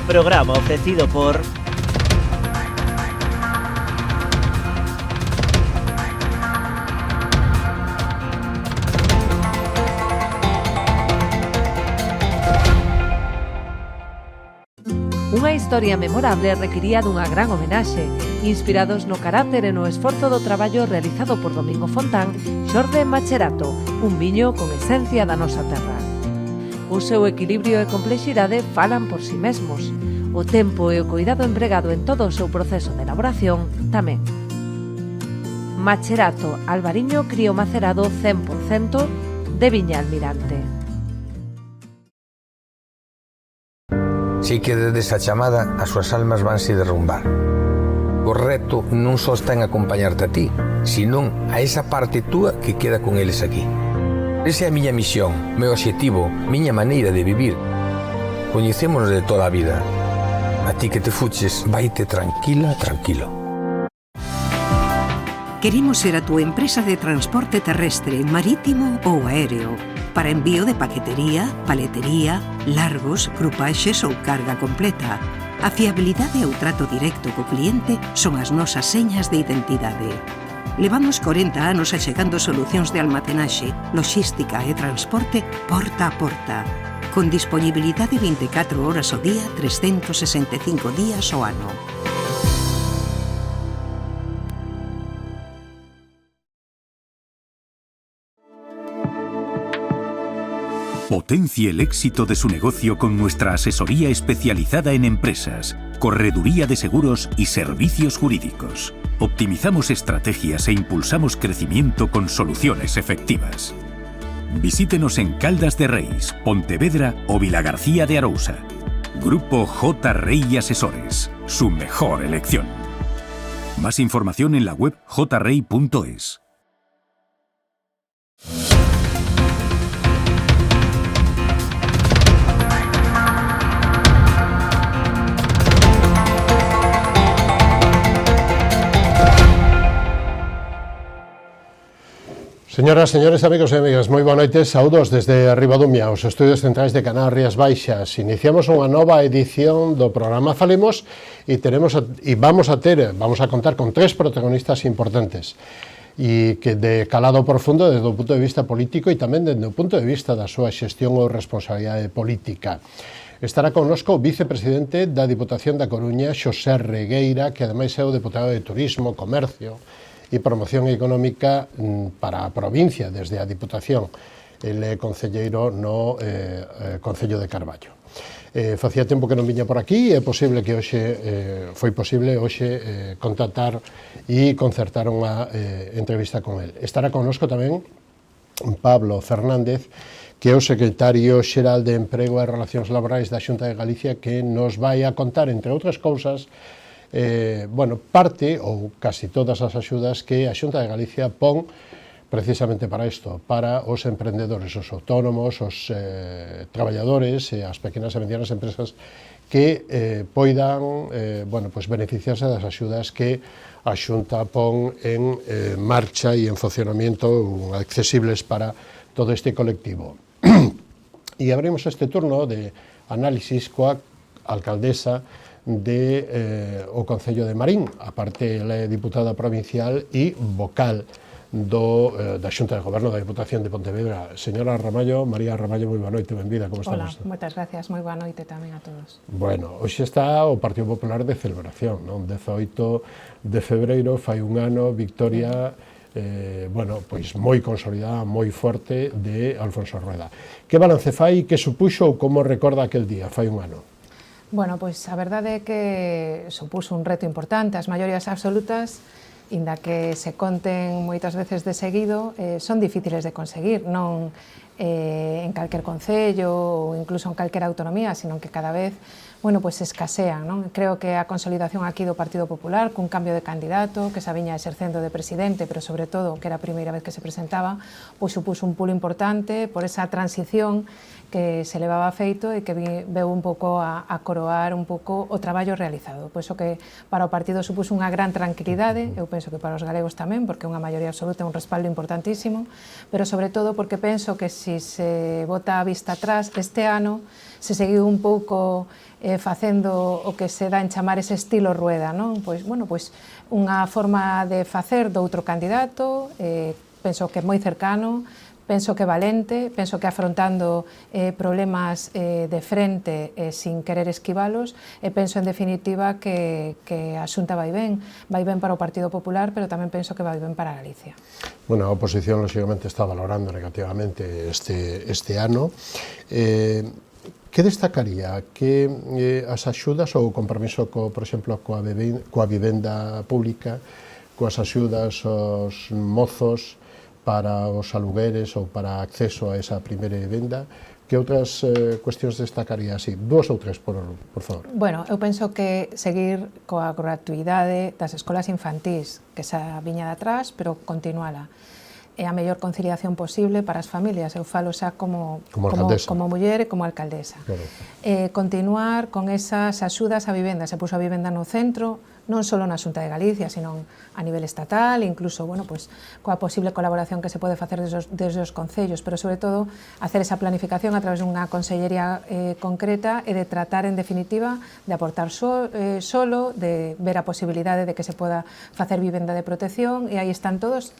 Programa ofrecido por... Unha historia memorable requiría dunha gran homenaxe, inspirados no carácter e no esforzo do traballo realizado por Domingo Fontán, xorde Macherato, un viño con esencia da nosa terra. O seu equilibrio e complexidade falan por si mesmos. O tempo e o cuidado empregado en todo o seu proceso de elaboración tamén. Macherato, albariño crío macerado 100% de Viña Almirante. Si que desde esa chamada as súas almas vanse derrumbar. O reto non só está en acompañarte a ti, senón a esa parte túa que queda con eles aquí. Esa é a miña misión, meu obxectivo, miña maneira de vivir. Coñecémonos de toda a vida. A ti que te fuches, vaite tranquila, tranquilo. Queremos ser a túa empresa de transporte terrestre, marítimo ou aéreo, para envío de paquetería, paletería, largos, grupaxes ou carga completa. A fiabilidade e o trato directo co cliente son as nosas señas de identidade. Levamos 40 anos achegando solucións de almacenaxe, logística e transporte porta a porta, con disponibilidade 24 horas ao día, 365 días ao ano. Potencie el éxito de su negocio con nuestra asesoría especializada en empresas, correduría de seguros y servicios jurídicos. Optimizamos estrategias e impulsamos crecimiento con soluciones efectivas. Visítenos en Caldas de Reis, Pontevedra o Vilagarcía de Arousa. Grupo J. Rey Asesores, su mejor elección. Más información en la web jrey.es. Señoras, señores, amigos e amigas, moi boa noite, saúdos desde Ribadumia, os estudios centrais de Canal Rías Baixas. Iniciamos unha nova edición do programa Falemos e vamos a contar con tres protagonistas importantes e que de calado profundo desde o punto de vista político e tamén desde o punto de vista da súa xestión ou responsabilidade política. Estará connosco o vicepresidente da Diputación da Coruña, Xosé Regueira, que ademais é o deputado de Turismo, Comercio e Promoción Económica para a provincia desde a Diputación. Ele é concelleiro no Concello de Carballo. Facía tempo que non viña por aquí e é posible que foi posible hoxe contactar e concertar unha entrevista con ele. Estará connosco tamén Pablo Fernández, que é o secretario xeral de Emprego e Relacións Laborais da Xunta de Galicia, que nos vai a contar, entre outras cousas, parte ou casi todas as axudas que a Xunta de Galicia pon precisamente para isto, para os emprendedores, os autónomos, os traballadores e as pequenas e medianas empresas que poidan beneficiarse das axudas que a Xunta pon en marcha e en funcionamento accesibles para todo este colectivo. E abrimos este turno de análisis coa alcaldesa o Concello de Marín, aparte ela é diputada provincial e vocal da Xunta de Goberno da Diputación de Pontevedra. Señora Ramallo, María Ramallo, moi boa noite, benvida, como estamos? Hola, moitas gracias, moi boa noite tamén a todos. Bueno, hoxe está o Partido Popular de celebración, non? 18 de febreiro, fai un ano, victoria pois moi consolidada, moi forte de Alfonso Rueda. Que balance fai, que supuxo ou como recorda aquel día, fai un ano? Bueno, pois a verdade é que supuso un reto importante. As maiorías absolutas, inda que se conten moitas veces de seguido, son difíciles de conseguir, non en calquer concello ou incluso en calquer autonomía, sino que cada vez escasean, non? Creo que a consolidación aquí do Partido Popular, cun cambio de candidato, que se viña exercendo de presidente, pero sobre todo que era a primeira vez que se presentaba, pois supuso un pulo importante por esa transición que se levaba feito e que veu un pouco a coroar un pouco o traballo realizado. Pois o que para o partido supuso unha gran tranquilidade, eu penso que para os galegos tamén, porque unha maioría absoluta é un respaldo importantísimo, pero sobre todo porque penso que se si se bota a vista atrás, este ano se seguiu un pouco facendo o que se dá en chamar ese estilo rueda, non? Pois, bueno, pois unha forma de facer do outro candidato, penso que é moi cercano, penso que valente, penso que afrontando problemas de frente sin querer esquivalos, e penso en definitiva que a Xunta vai ben para o Partido Popular, pero tamén penso que vai ben para Galicia. Bueno, a oposición, lógicamente, está valorando negativamente este ano. Que destacaría? Que as axudas ou o compromiso, por exemplo, coa vivenda pública, coas axudas aos mozos para os alugueres ou para acceso a esa primeira vivenda, que outras cuestións destacaría así? 2 ou 3, por favor. Bueno, eu penso que seguir coa gratuidade das escolas infantís, que xa viña de atrás, pero continuala. É a mellor conciliación posible para as familias, eu falo xa como muller e como alcaldesa. Claro. Continuar con esas axudas á vivenda, se puso a vivenda no centro, non só na Xunta de Galicia, sino a nivel estatal, incluso, bueno, pues, coa posible colaboración que se pode facer desde os concellos, pero sobre todo hacer esa planificación a través dunha consellería concreta e de tratar, en definitiva, de aportar solo, de ver a posibilidade de que se poda facer vivenda de protección, e aí están todos,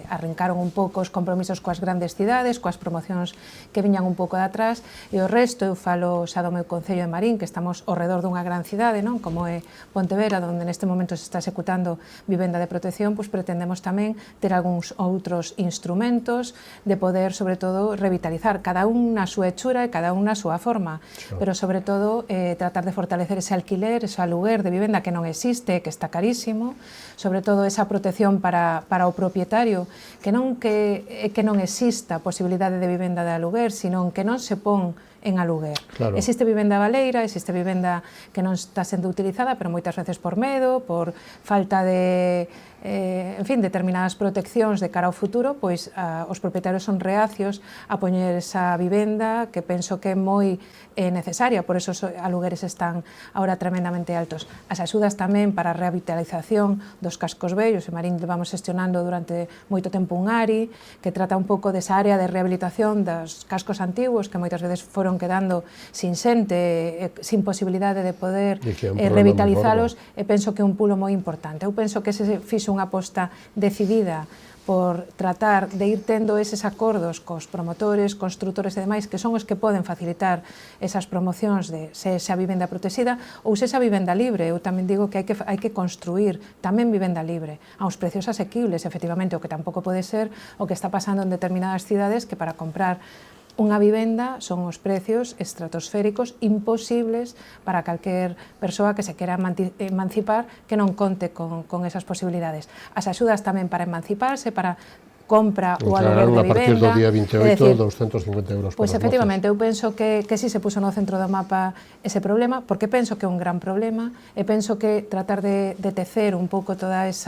arrancaron un pouco os compromisos coas grandes cidades, coas promocións que viñan un pouco de atrás, e o resto, eu falo xa do meu concello de Marín, que estamos ao redor dunha gran cidade, non? Como é Pontevedra, onde neste momento se está executando vivenda de protección, pois pretendemos tamén ter algúns outros instrumentos de poder, sobre todo, revitalizar cada un na súa hechura e cada un na súa forma, pero sobre todo tratar de fortalecer ese alquiler, ese aluguer de vivenda que non existe, que está carísimo, sobre todo esa protección para o propietario, que non exista posibilidade de vivenda de aluguer, sino que non se pon en aluguer. Claro. Existe vivenda baleira, existe vivenda que non está sendo utilizada, pero moitas veces por medo, por falta de determinadas proteccións de cara ao futuro, pois os propietarios son reacios a poñer esa vivenda, que penso que é moi necesaria, por eso os alugueres están ahora tremendamente altos. As axudas tamén para a revitalización dos cascos vellos, en Marín vamos gestionando durante moito tempo un ARI, que trata un pouco desa área de rehabilitación dos cascos antigos, que moitas veces foron quedando sin xente, sin posibilidade de poder revitalizalos, e penso que é un pulo moi importante. Eu penso que se fixo unha aposta decidida por tratar de ir tendo eses acordos cos promotores, construtores e demais, que son os que poden facilitar esas promocións de se a vivenda protexida ou se a vivenda libre. Eu tamén digo que hai que construir tamén vivenda libre a uns precios asequibles, efectivamente, o que tampouco pode ser o que está pasando en determinadas cidades, que para comprar unha vivenda son os precios estratosféricos imposibles para calquer persoa que se quera emancipar, que non conte con esas posibilidades. As axudas tamén para emanciparse, para compra ou aluguer de vivenda. A partir do día 28, 250 euros para pois efectivamente, eu penso que si se puso no centro do mapa ese problema, porque penso que é un gran problema, e penso que tratar de tecer un pouco toda ese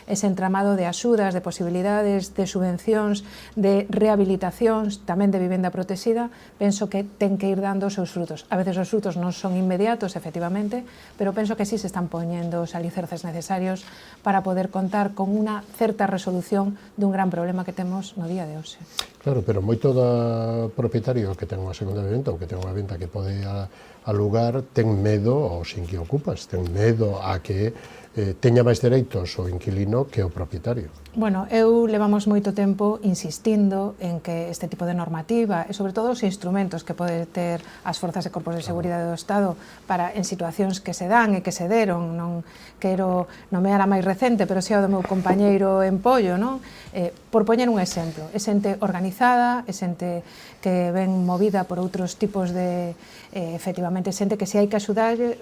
entramado de axudas, de posibilidades, de subvencións, de rehabilitacións, tamén de vivenda protexida, penso que ten que ir dando os seus frutos. A veces os frutos non son inmediatos, efectivamente, pero penso que si se están poñendo os alicerces necesarios para poder contar con unha certa resolución dun gran problema que temos no día de hoxe. Claro, pero moito do propietario que ten unha segunda vivenda ou que ten unha vivenda que pode alugar ten medo aos sin que ocupas, ten medo a que teña máis dereitos o inquilino que o propietario. Bueno, eu levamos moito tempo insistindo en que este tipo de normativa e sobre todo os instrumentos que pode ter as forzas e corpos de seguridade do Estado para en situacións que se dan e que se deron, non quero nomear a máis recente, pero si ao do meu compañeiro en Pollo, non? Por poñer un exemplo, é xente organizada, é xente que ven movida por outros tipos de efectivamente xente que se hai que axudarlle,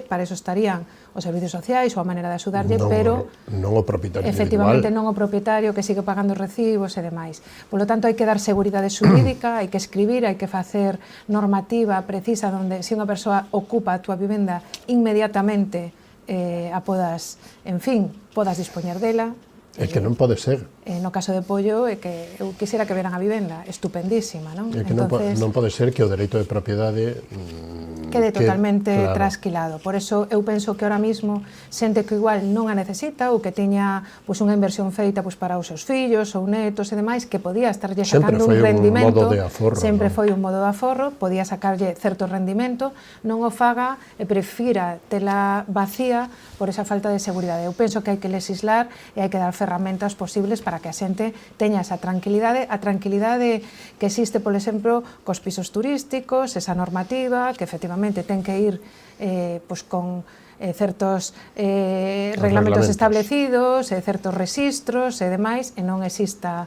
para eso estarían os servicios sociais ou a maneira de axudarlle, pero non o propietario efectivamente individual. Non o propietario que sigue pagando recibos e demais. Por lo tanto, hai que dar seguridade xurídica, hai que escribir, hai que facer normativa precisa onde se unha persoa ocupa a túa vivenda inmediatamente a podas, en fin, podas dispoñer dela. É que non pode ser. No caso de Pollo é que eu quixera que veran a vivenda, estupendísima, non? É que non pode ser que o dereito de propiedade quede totalmente claro, trasquilado. Por eso eu penso que ahora mismo xente que igual non a necesita ou que tiña pois, unha inversión feita pois, para os seus fillos ou netos e demais, que podía estarlle sacando un rendimento, sempre foi un modo de aforro, podía sacarlle certo rendimento, non o faga e prefira tela vacía por esa falta de seguridade. Eu penso que hai que legislar e hai que dar ferramentas posibles para que a xente teña esa tranquilidade, a tranquilidade que existe, por exemplo, cos pisos turísticos, esa normativa, que efectivamente ten que ir pois con certos reglamentos establecidos, certos registros e demais, e non exista,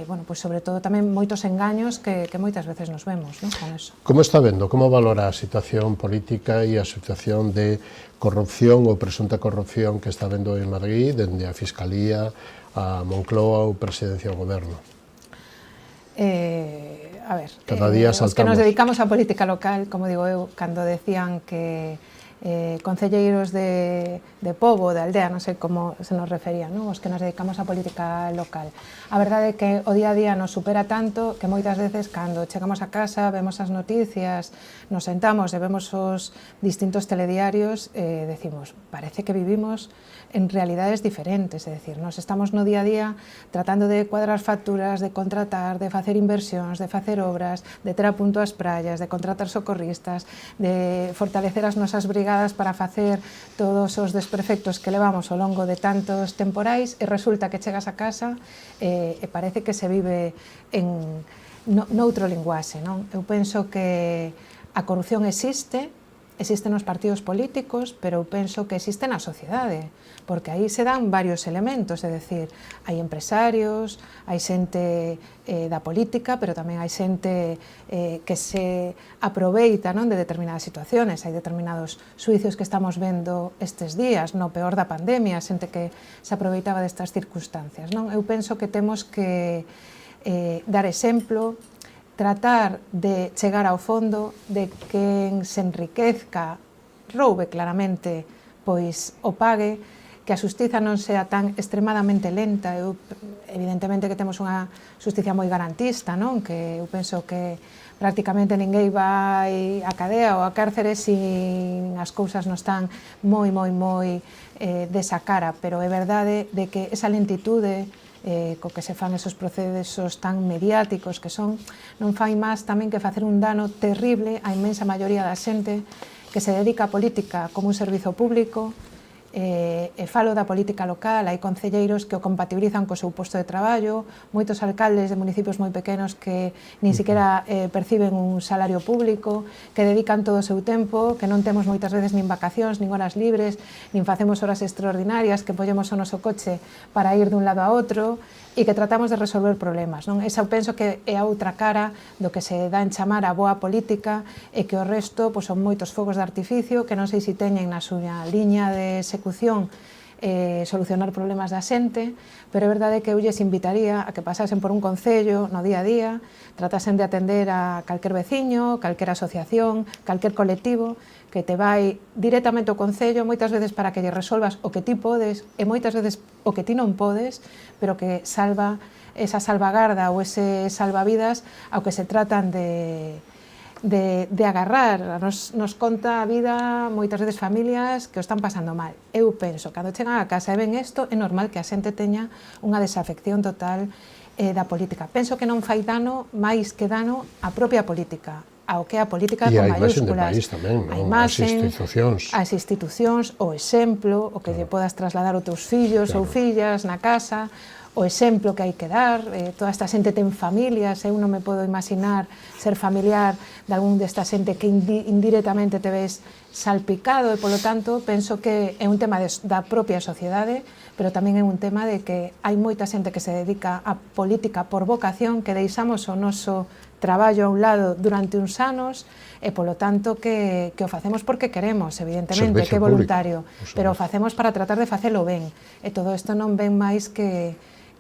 bueno, pois sobre todo tamén moitos engaños que moitas veces nos vemos, non, con eso. Como está vendo, como valora a situación política e a situación de corrupción ou presunta corrupción que está vendo en Madrid, dende a Fiscalía, a Moncloa ou Presidencia do Goberno? A ver, cada día os que nos dedicamos á política local, como digo eu, cando decían que concelleiros de pobo, de aldea, non sei como se nos referían, non? Os que nos dedicamos á política local. A verdade é que o día a día nos supera tanto que moitas veces cando chegamos a casa, vemos as noticias, nos sentamos e vemos os distintos telediarios, decimos, parece que vivimos en realidades diferentes, é dicir, nos estamos no día a día tratando de cuadrar facturas, de contratar, de facer inversións, de facer obras, de ter a punto as praias, de contratar socorristas, de fortalecer as nosas brigadas para facer todos os desperfectos que levamos ao longo de tantos temporais, e resulta que chegas a casa e parece que se vive en noutro linguaxe, non? Eu penso que a corrupción existe nos partidos políticos, pero eu penso que existe na sociedade, porque aí se dan varios elementos, é dicir, hai empresarios, hai xente da política, pero tamén hai xente que se aproveita, non, de determinadas situaciones, hai determinados suicios que estamos vendo estes días, no peor da pandemia, xente que se aproveitaba destas circunstancias, non? Eu penso que temos que dar exemplo, tratar de chegar ao fondo, de quen se enriquezca, roube claramente, pois o pague, que a xustiza non sea tan extremadamente lenta. Eu, evidentemente que temos unha xusticia moi garantista, non? Que eu penso que prácticamente ninguén vai á cadea ou á cárcere se as cousas non están moi desa cara, pero é verdade de que esa lentitude co que se fan esos procesos tan mediáticos que son, non fai máis tamén que facer un dano terrible á inmensa maioría da xente que se dedica á política como un servizo público. Falo da política local, hai concelleiros que o compatibilizan co seu posto de traballo, moitos alcaldes de municipios moi pequenos que nin siquiera perciben un salario público, que dedican todo o seu tempo, que non temos moitas veces nin vacacións, nin horas libres, nin facemos horas extraordinarias, que poñemos o noso coche para ir dun lado a outro, e que tratamos de resolver problemas, non? Esa eu penso que é a outra cara do que se dá en chamar a boa política, e que o resto pois, son moitos fogos de artificio que non sei se teñen na súa liña de execución solucionar problemas da xente, pero é verdade que eu lles invitaría a que pasasen por un concello no día a día, tratasen de atender a calquer veciño, calquer asociación, calquer colectivo, que te vai directamente ao concello, moitas veces para que lle resolvas o que ti podes, e moitas veces o que ti non podes, pero que salva esa salvagarda ou ese salvavidas ao que se tratan de agarrar. Nos conta a vida moitas veces familias que o están pasando mal. Eu penso, cando chegan a casa e ven isto, é normal que a xente teña unha desafección total da política. Penso que non fai dano máis que dano á propia política, ao que é a política con mayúsculas. A imaxen, as institucións, o exemplo, o que lle podas trasladar aos teus fillos ou fillas na casa, o exemplo que hai que dar. Toda esta xente ten familias, eu non me podo imaginar ser familiar de algún desta xente que indirectamente te ves salpicado, e polo tanto penso que é un tema da propia sociedade, pero tamén é un tema de que hai moita xente que se dedica á política por vocación, que deixamos o noso traballo a un lado durante uns anos, e polo tanto que o facemos porque queremos, evidentemente, que é voluntario, pero o facemos para tratar de facelo ben, e todo isto non ven máis que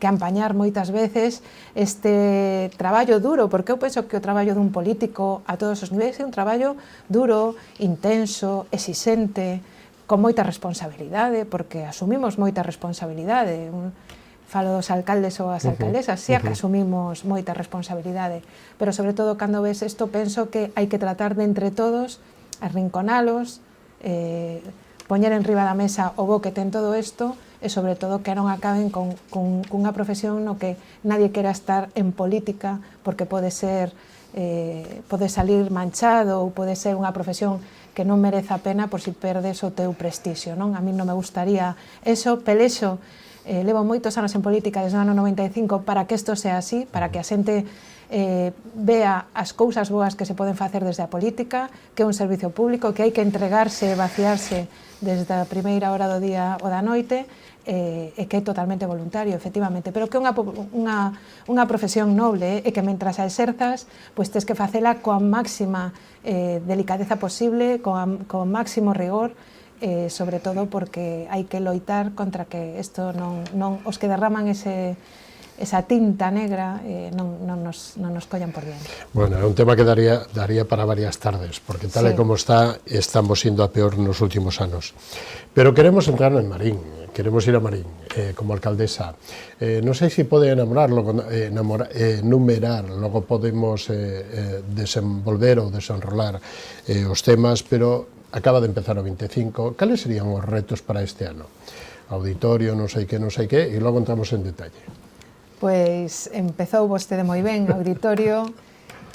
empañar moitas veces este traballo duro, porque eu penso que o traballo dun político a todos os niveis é un traballo duro, intenso, exixente, con moita responsabilidade, porque asumimos moita responsabilidade. falo dos alcaldes ou as alcaldesas, xa que asumimos moita responsabilidade, pero sobre todo cando ves isto penso que hai que tratar de entre todos arrinconalos, poñer en riba da mesa o bo que ten todo isto e sobre todo que non acaben cunha profesión no que nadie quera estar en política porque pode ser pode salir manchado ou pode ser unha profesión que non merece a pena por si perdes o teu prestixio, non? A mí non me gustaría eso, pelexo, levo moitos anos en política desde o ano 95 para que isto sea así, para que a xente vea as cousas boas que se poden facer desde a política, que é un servicio público, que hai que entregarse e vaciarse desde a primeira hora do día ou da noite, e que é totalmente voluntario, efectivamente, pero que é unha profesión noble e que mentras a exerzas, pois tes que facela coa máxima delicadeza posible, co máximo rigor, sobre todo porque hai que loitar contra que isto non os que derraman esa tinta negra non nos collan por diante. Bueno, é un tema que daría para varias tardes, porque tal e como está, estamos indo a peor nos últimos anos. Pero queremos entrar en Marín, queremos ir a Marín como alcaldesa. Non sei se pode enumerar, logo podemos desenvolver ou desenrolar os temas, pero acaba de empezar o 25. Cales serían os retos para este ano? Auditorio, non sei que, e logo entramos en detalle. Pois empezou vostede moi ben, auditorio,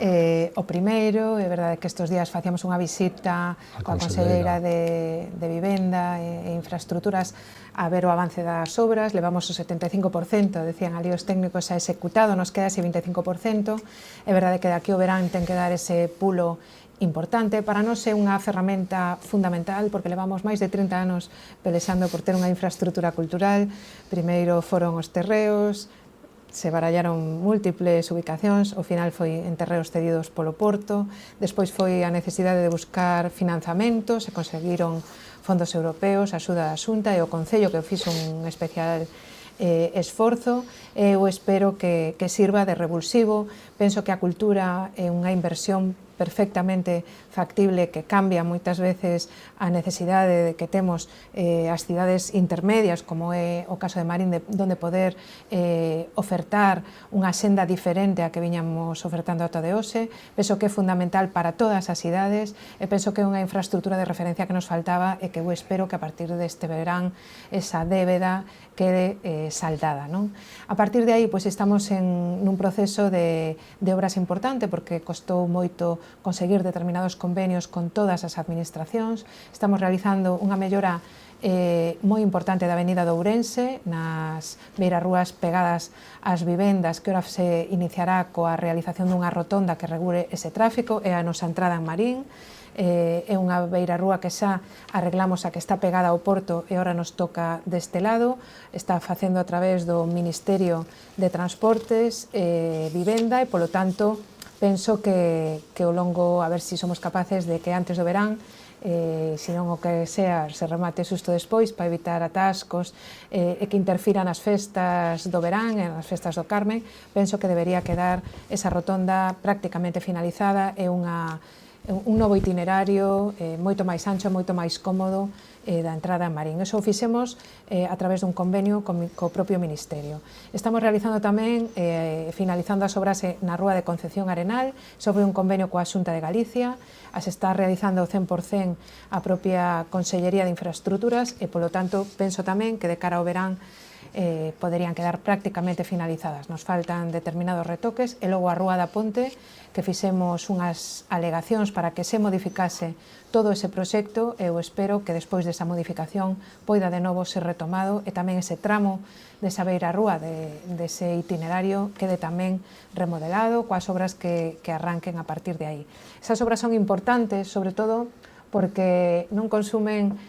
o primeiro, é verdade que estes días facíamos unha visita coa conselleira de Vivenda e Infraestructuras a ver o avance das obras, levamos o 75%, decían ali os técnicos, a executado, nos queda ese 25%, é verdade que daqui o verán ten que dar ese pulo importante, para nós é unha ferramenta fundamental porque levamos máis de 30 anos pelexando por ter unha infraestructura cultural. Primeiro foron os terreos, se barallaron múltiples ubicacións, ao final foi en terreos cedidos polo Porto, despois foi a necesidade de buscar financiamento, se conseguiron fondos europeos, a axuda da Xunta e o Concello que fixo un especial esforzo. Eu espero que sirva de revulsivo. Penso que a cultura é unha inversión perfectamente factible que cambia moitas veces a necesidade de que temos as cidades intermedias, como é o caso de Marín, donde poder ofertar unha senda diferente a que viñamos ofertando ata de hoxe. Penso que é fundamental para todas as cidades e penso que é unha infraestructura de referencia que nos faltaba e que eu espero que a partir deste verán esa débeda quede saldada, non? A partir de aí, pois estamos nun proceso de obras importante porque costou moito conseguir determinados convenios con todas as administracións. Estamos realizando unha mellora moi importante da avenida de Ourense, nas beirarrúas pegadas ás vivendas, que ora se iniciará coa realización dunha rotonda que regule ese tráfico, e a nosa entrada en Marín. É unha beirarrúa que xa arreglamos a que está pegada ao porto e ora nos toca deste lado. Está facendo a través do Ministerio de Transportes e Vivenda e, polo tanto, penso que ao longo, a ver se somos capaces de que antes do verán, se non o que sea, se remate xusto despois para evitar atascos e que interfiran as festas do verán e as festas do Carme. Penso que debería quedar esa rotonda prácticamente finalizada e un novo itinerario moito máis ancho, moito máis cómodo da entrada en Marín. Eso o fixemos a través dun convenio co propio Ministerio. Estamos realizando tamén, finalizando as obras na Rúa de Concepción Arenal, sobre un convenio coa Xunta de Galicia. As está realizando ao 100% a propia Consellería de Infraestructuras e, polo tanto, penso tamén que de cara ao verán poderían quedar prácticamente finalizadas. Nos faltan determinados retoques e logo a Rúa da Ponte, que fixemos unhas alegacións para que se modificase todo ese proxecto. Eu espero que despois desa modificación poida de novo ser retomado e tamén ese tramo desa beirarrúa dese itinerario quede tamén remodelado coas obras que arranquen a partir de aí. Esas obras son importantes, sobre todo porque non consumen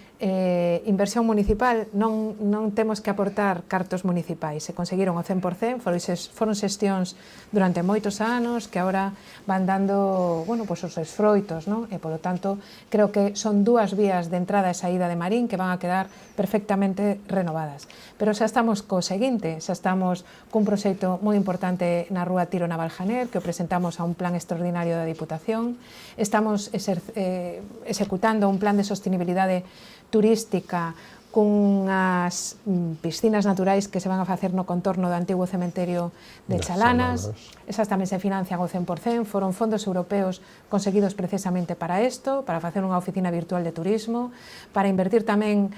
inversión municipal, non temos que aportar cartos municipais, se conseguiron o 100%, foron xestións durante moitos anos que agora van dando, bueno, pois os esfroitos, non? E polo tanto, creo que son dúas vías de entrada e saída de Marín que van a quedar perfectamente renovadas. Pero xa estamos co seguinte, xa estamos cun proxecto moi importante na Rúa Tiro Navaljaner, que o presentamos a un plan extraordinario da Diputación. Estamos executando un plan de sostenibilidade turística cunhas piscinas naturais que se van a facer no contorno do antigo cementerio de Chalanas. Esas tamén se financian ao 100%, foron fondos europeos conseguidos precisamente para isto, para facer unha oficina virtual de turismo, para invertir tamén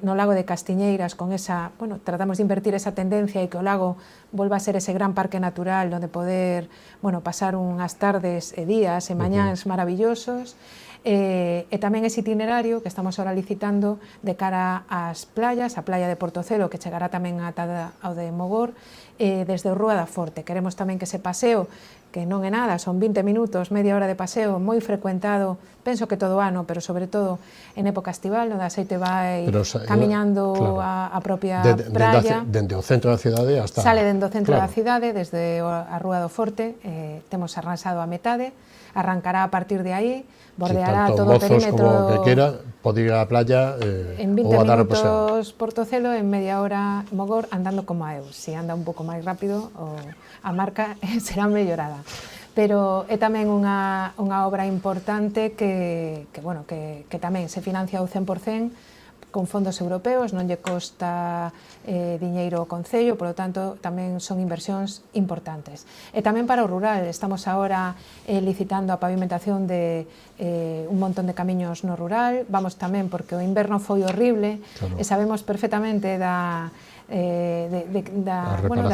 no lago de Castiñeiras con esa, bueno, tratamos de invertir esa tendencia e que o lago volva a ser ese gran parque natural onde poder, bueno, pasar unhas tardes e días e mañáns maravillosos. E tamén ese itinerario que estamos ahora licitando de cara ás playas, a playa de Portocelo, que chegará tamén ata ao de Mogor, desde o Rúa da Forte. Queremos tamén que ese paseo, que non é nada, son 20 minutos, media hora de paseo, moi frecuentado, penso que todo o ano, pero sobre todo en época estival, onde a xeite vai camiñando a propia praia. Dende o centro da cidade hasta... Sale dende o centro da cidade, desde a Rúa do Forte, temos arranxado a metade, arrancará a partir de aí, bordeará todo o perímetro... Como que quera, pode ir á playa en 20 minutos Portocelo, en media hora Mogor, andando como a eu. Se anda un pouco máis rápido, a marca será mellorada. Pero é tamén unha obra importante que tamén se financia ao 100% con fondos europeos, non lle costa diñeiro ao Concello, polo tanto, tamén son inversións importantes. E tamén para o rural, estamos agora licitando a pavimentación de un montón de camiños no rural, vamos tamén porque o inverno foi horrible, e sabemos perfectamente das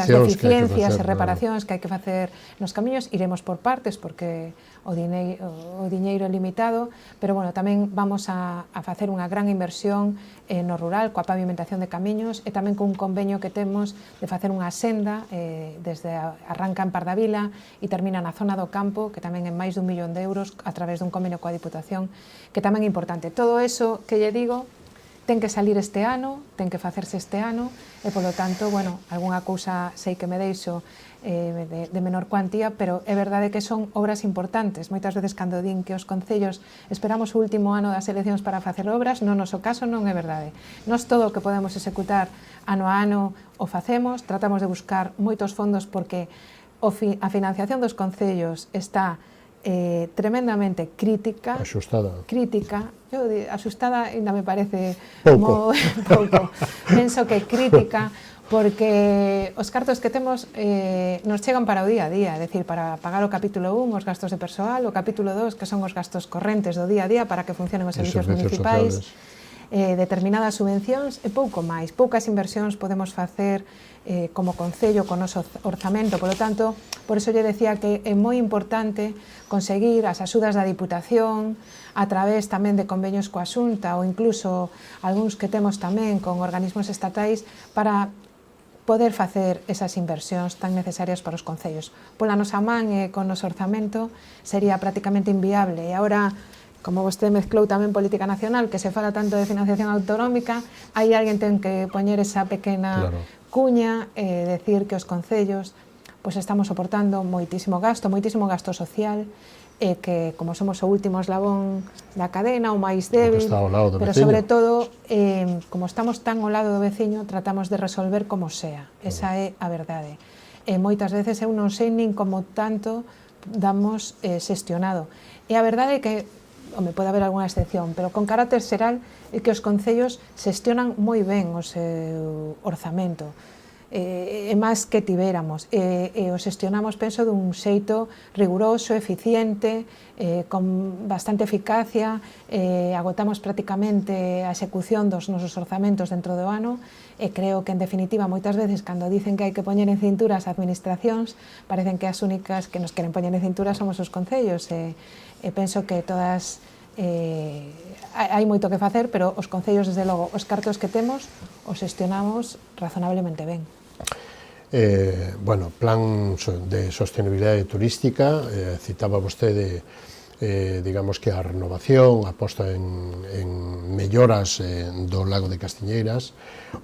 deficiencias e reparacións que hai que facer nos camiños. Iremos por partes porque o diñeiro é limitado, pero bueno, tamén vamos a facer unha gran inversión no rural coa pavimentación de camiños e tamén con un convenio que temos de facer unha senda desde arranca en Pardavila e termina na zona do campo, que tamén é máis de 1 millón de euros a través dun convenio coa Diputación, que tamén é importante. Todo eso que lle digo ten que salir este ano, ten que facerse este ano, e polo tanto, bueno, algunha cousa sei que me deixo de menor cuantía, pero é verdade que son obras importantes. Moitas veces cando din que os concellos esperamos o último ano das eleccións para facer obras, no noso caso non é verdade. Nós todo o que podemos executar ano a ano o facemos, tratamos de buscar moitos fondos porque a financiación dos concellos está tremendamente crítica. Axustada. Crítica. Eu asustada ainda me parece pouco. Penso que crítica porque os cartos que temos nos chegan para o día a día, é dicir, para pagar o capítulo 1, os gastos de persoal, o capítulo 2, que son os gastos correntes do día a día para que funcionen os servicios municipais, determinadas subvencións e pouco máis. Poucas inversións podemos facer como Concello con noso orzamento, polo tanto, por iso lle decía que é moi importante conseguir as axudas da Diputación a través tamén de convenios coa Xunta ou incluso algúns que temos tamén con organismos estatais para poder facer esas inversións tan necesarias para os concellos. Pola nosa man e con noso orzamento sería prácticamente inviable e agora, como vostede mezclou tamén política nacional, que se fala tanto de financiación autonómica, aí alguén ten que poñer esa pequena cuña e decir que os concellos pois estamos soportando moitísimo gasto social, e que como somos o último eslabón da cadena, o máis débil, pero sobre todo, como estamos tan ao lado do veciño, tratamos de resolver como sea. Esa é a verdade. E moitas veces eu non sei nin como tanto damos xestionado. E a verdade é que pode haber algunha excepción, pero con carácter xeral é que os concellos xestionan moi ben o seu orzamento, e máis que tiveramos, e o xestionamos, penso, dun xeito riguroso, eficiente, con bastante eficacia, agotamos prácticamente a execución dos nosos orzamentos dentro do ano, e creo que, en definitiva, moitas veces, cando dicen que hai que poñer en cintura as administracións, parecen que as únicas que nos queren poñer en cintura somos os concellos, e penso que todas hai moito que facer, pero os concellos, desde logo, os cartos que temos os xestionamos razonablemente ben. Bueno, plan de sostenibilidade turística, citaba vostede digamos que a renovación, a posta en melloras do lago de Castiñeiras.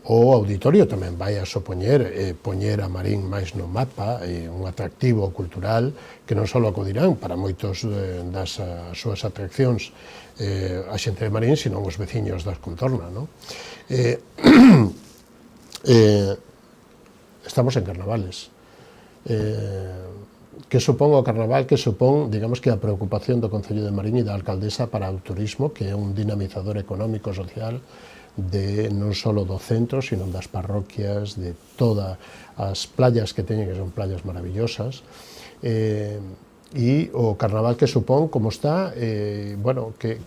O auditorio tamén vai a supoñer poñer a Marín máis no mapa, un atractivo cultural que non só acudirán para moitos das súas atraccións a xente de Marín, sino os veciños das contornas, non? Estamos en carnavales. Que supón o carnaval, que supón, digamos que a preocupación do Concello de Marín e da alcaldesa para o turismo, que é un dinamizador económico, social de non só do centro, sino das parroquias, de todas as playas que teñen, que son playas maravillosas, e o carnaval que supón, como está, bueno, que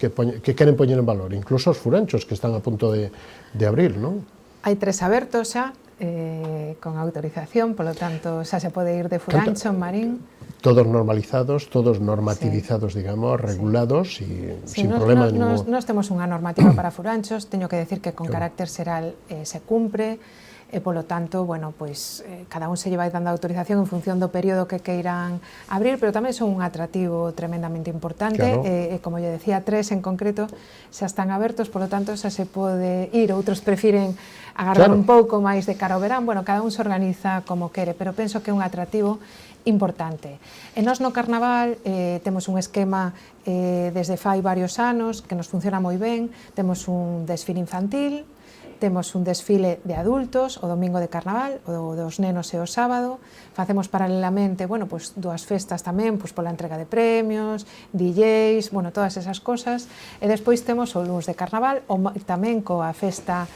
queren poñer en valor, incluso os furanchos que están a punto de abrir, non? Hai 3 abertos xa, con autorización, polo tanto, xa se pode ir de furancho en Marín. Todos normalizados, todos normativizados, digamos, regulados e sin problema ningún. Nós temos unha normativa para furanchos, teño que decir que con carácter xeral se cumpre, e polo tanto, bueno, pois cada un se lle vai dando autorización en función do período que queiran abrir, pero tamén son un atractivo tremendamente importante, e como lle decía, 3 en concreto xa están abertos, polo tanto xa se pode ir, outros prefiren agardar un pouco máis de cara ao verán, bueno, cada un se organiza como quere, pero penso que é un atractivo importante. E nós no Carnaval temos un esquema desde fai varios anos que nos funciona moi ben, temos un desfile infantil, temos un desfile de adultos o domingo de Carnaval, o dos nenos e o sábado, facemos paralelamente, bueno, pues, 2 festas tamén, pues, pola entrega de premios, DJs, bueno, todas esas cosas, e despois temos o luns de Carnaval, tamén coa festa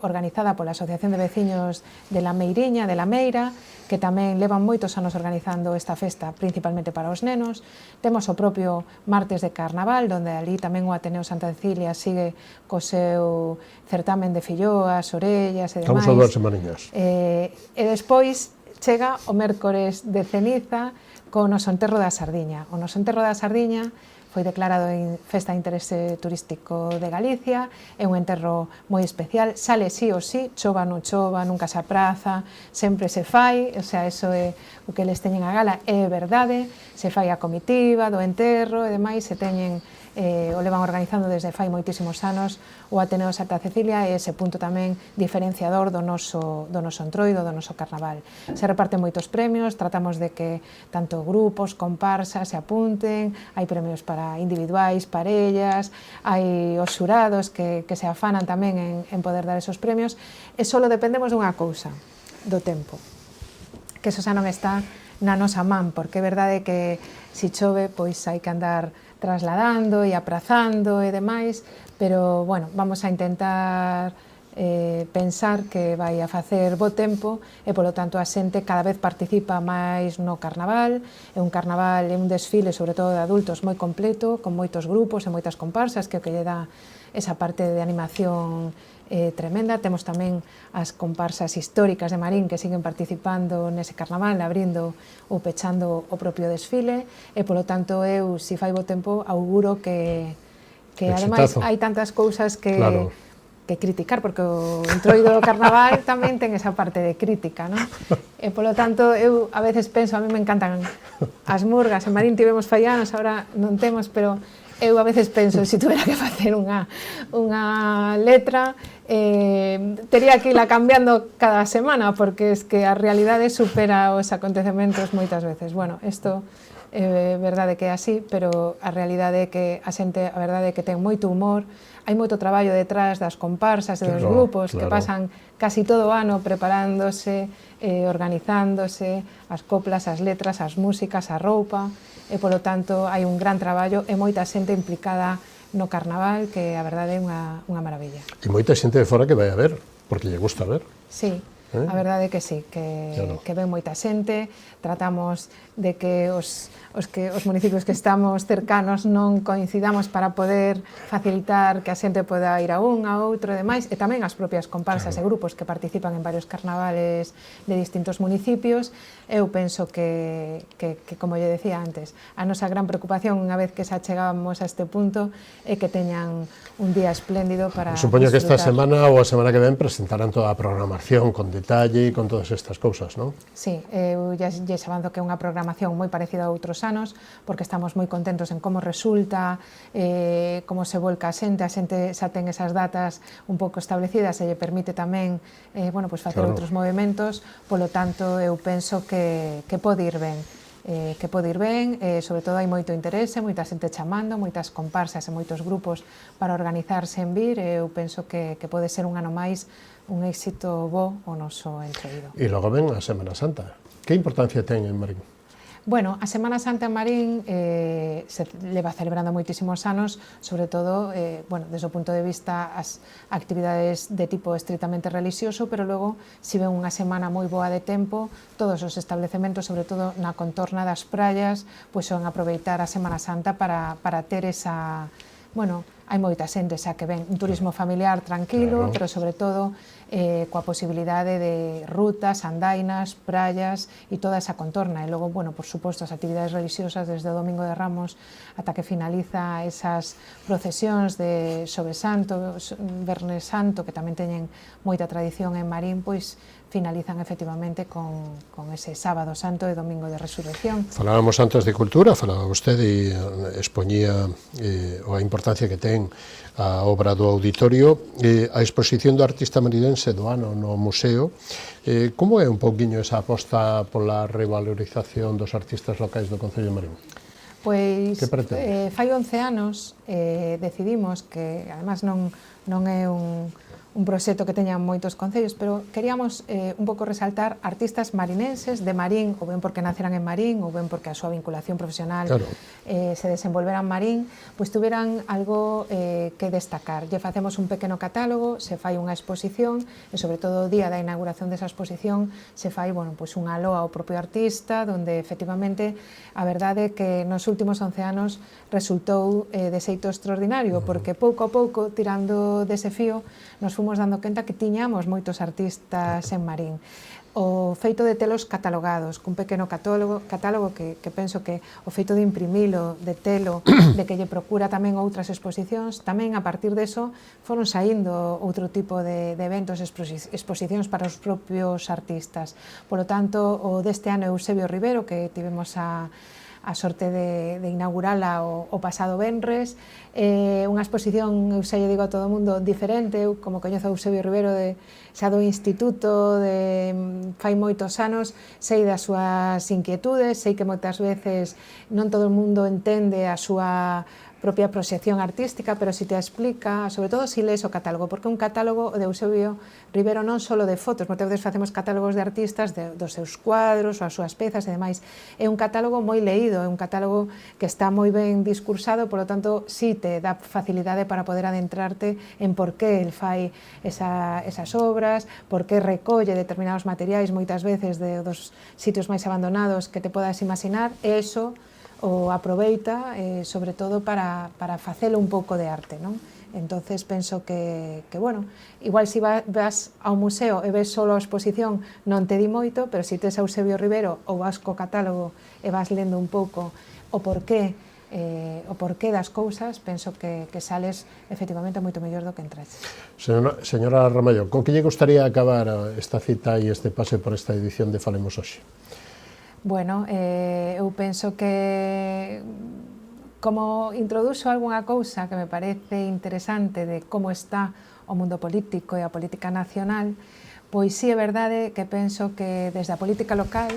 organizada pola Asociación de Veciños de la Meiriña, de la Meira, que tamén levan moitos anos organizando esta festa, principalmente para os nenos. Temos o propio martes de Carnaval, onde ali tamén o Ateneo Santa Cecilia sigue co seu certamen de filloas, orellas e demais. Estamos a 2 semaniñas. E despois chega o mércores de ceniza con o Enterro da Sardiña. O Enterro da Sardiña foi declarado en Festa de Interese Turístico de Galicia, é un enterro moi especial, sale sí ou sí, chova non chova, nunca se apraza, sempre se fai, o sea, eso é o que les teñen a gala, é verdade, se fai a comitiva do enterro e demais, se teñen, o levan organizando desde fai moitísimos anos o Ateneo Santa Cecilia, e ese punto tamén diferenciador do noso entroido, do noso carnaval. Se reparten moitos premios, tratamos de que tanto grupos, comparsas se apunten, hai premios para individuais, parellas, hai os xurados que se afanan tamén en poder dar esos premios, e só dependemos dunha cousa, do tempo, que eso xa non está na nosa man, porque é verdade que se chove, pois hai que andar trasladando e aprazando e demais, pero, bueno, vamos a intentar pensar que vai a facer bo tempo e, polo tanto, a xente cada vez participa máis no carnaval. É un carnaval, é un desfile, sobre todo de adultos, moi completo, con moitos grupos e moitas comparsas, que é o que lle dá esa parte de animación tremenda. Temos tamén as comparsas históricas de Marín que siguen participando nese carnaval, abrindo ou pechando o propio desfile, e, polo tanto, eu, se fai bo tempo, auguro que ademais hai tantas cousas que criticar, porque o entroido do carnaval tamén ten esa parte de crítica, non? E, polo tanto, eu a veces penso, a mí me encantan as murgas, en Marín tivemos fai anos, agora non temos, pero eu a veces penso, se tuvera que facer unha letra, tería que irla cambiando cada semana, porque es que a realidade supera os acontecementos moitas veces. Bueno, isto é verdade que é así, pero a realidade é que a xente, a verdade é que ten moito humor, hai moito traballo detrás das comparsas e dos grupos que pasan casi todo o ano preparándose, organizándose, as coplas, as letras, as músicas, a roupa, e, polo tanto, hai un gran traballo e moita xente implicada no carnaval, que a verdade é unha maravilla. E moita xente de fora que vai a ver, porque lle gusta ver. Sí, a verdade é que sí, que ven moita xente. Tratamos de que os municipios que estamos cercanos non coincidamos para poder facilitar que a xente poda ir a un, a outro e demais, e tamén as propias comparsas e grupos que participan en varios carnavales de distintos municipios. Eu penso que, como lle decía antes, a nosa gran preocupación, unha vez que xa chegamos a este punto, é que teñan un día espléndido para Supoño que esta semana ou a semana que ven presentarán toda a programación con detalle e con todas estas cousas, non? Sí, eu lle avanzo que é unha programación moi parecida a outros anos, porque estamos moi contentos en como resulta, como se volca a xente xa ten esas datas un pouco establecidas e lle permite tamén facer outros movimentos, polo tanto eu penso que pode ir ben. Sobre todo hai moito interese, moita xente chamando, moitas comparsas e moitos grupos para organizarse en vir, e eu penso que pode ser un ano máis un éxito bo o noso entroido. E logo ven a Semana Santa. Que importancia ten en Marín? Bueno, a Semana Santa en Marín se leva celebrando moitísimos anos, sobre todo, desde o punto de vista as actividades de tipo estritamente religioso, pero logo, se ven unha semana moi boa de tempo, todos os establecementos, sobre todo na contorna das praias, pois son aproveitar a Semana Santa para ter esa... Bueno, hai moita xente xa que ven un turismo familiar tranquilo, pero sobre todo coa posibilidade de rutas, andainas, praias e toda esa contorna. E logo, bueno, por suposto, as actividades religiosas desde o Domingo de Ramos ata que finaliza esas procesións de Xoves Santo, Vernes Santo, que tamén teñen moita tradición en Marín, pois finalizan efectivamente con ese Sábado Santo e Domingo de Resurrección. Falábamos antes de cultura, falaba vostede e expoñía a importancia que ten a obra do auditorio, a exposición do artista maridense do ano no museo. Como é un pouquiño esa aposta pola revalorización dos artistas locais do Concello de Marín? Pois fai 11 anos decidimos que, además non é un proxecto que teñan moitos concellos, pero queríamos un pouco resaltar artistas marinenses de Marín, ou ben porque naceran en Marín, ou ben porque a súa vinculación profesional se desenvolvera en Marín, pois tuveran algo que destacar. Lle facemos un pequeno catálogo, se fai unha exposición, e sobre todo o día da inauguración desa exposición se fai, pois unha loa ao propio artista, donde efectivamente a verdade é que nos últimos 11 anos resultou de xeito extraordinario, porque pouco a pouco, tirando dese fío, nos fomos dando conta que tiñamos moitos artistas en Marín. O feito de telos catalogados, cun pequeno catálogo que penso que o feito de imprimilo, de telo, de que lle procura tamén outras exposicións, tamén a partir deso foron saindo outro tipo de eventos, exposicións para os propios artistas. Polo tanto, o deste ano Eusebio Rivero, que tivemos a sorte de inaugurala o pasado venres, unha exposición, eu xa lle digo a todo o mundo, diferente. Eu, como coñezo a Eusebio Rivero xa do instituto de fai moitos anos, sei das súas inquietudes, sei que moitas veces non todo o mundo entende a súa propia proxección artística, pero si te explica, sobre todo si lees o catálogo, porque un catálogo de Eusebio Rivero non só de fotos, moitas veces facemos catálogos de artistas dos seus cuadros ou as súas pezas e demais. É un catálogo moi leído, é un catálogo que está moi ben discursado, polo tanto, si te dá facilidade para poder adentrarte en por que el fai esas obras, por que recolle determinados materiais moitas veces dos sitios máis abandonados que te podas imaginar, e iso o aproveita, sobre todo, para facelo un pouco de arte, non? Entonces penso que igual se vas ao museo e ves só a exposición non te di moito, pero se tes a Eusebio Rivero ou vas co catálogo e vas lendo un pouco o porqué das cousas, penso que sales efectivamente moito mellor do que entraste. Señora Ramallo, con que lle gustaría acabar esta cita e este pase por esta edición de Falemos Hoxe? Bueno, eu penso que como introduxo algunha cousa que me parece interesante de como está o mundo político e a política nacional, pois sí é verdade que penso que desde a política local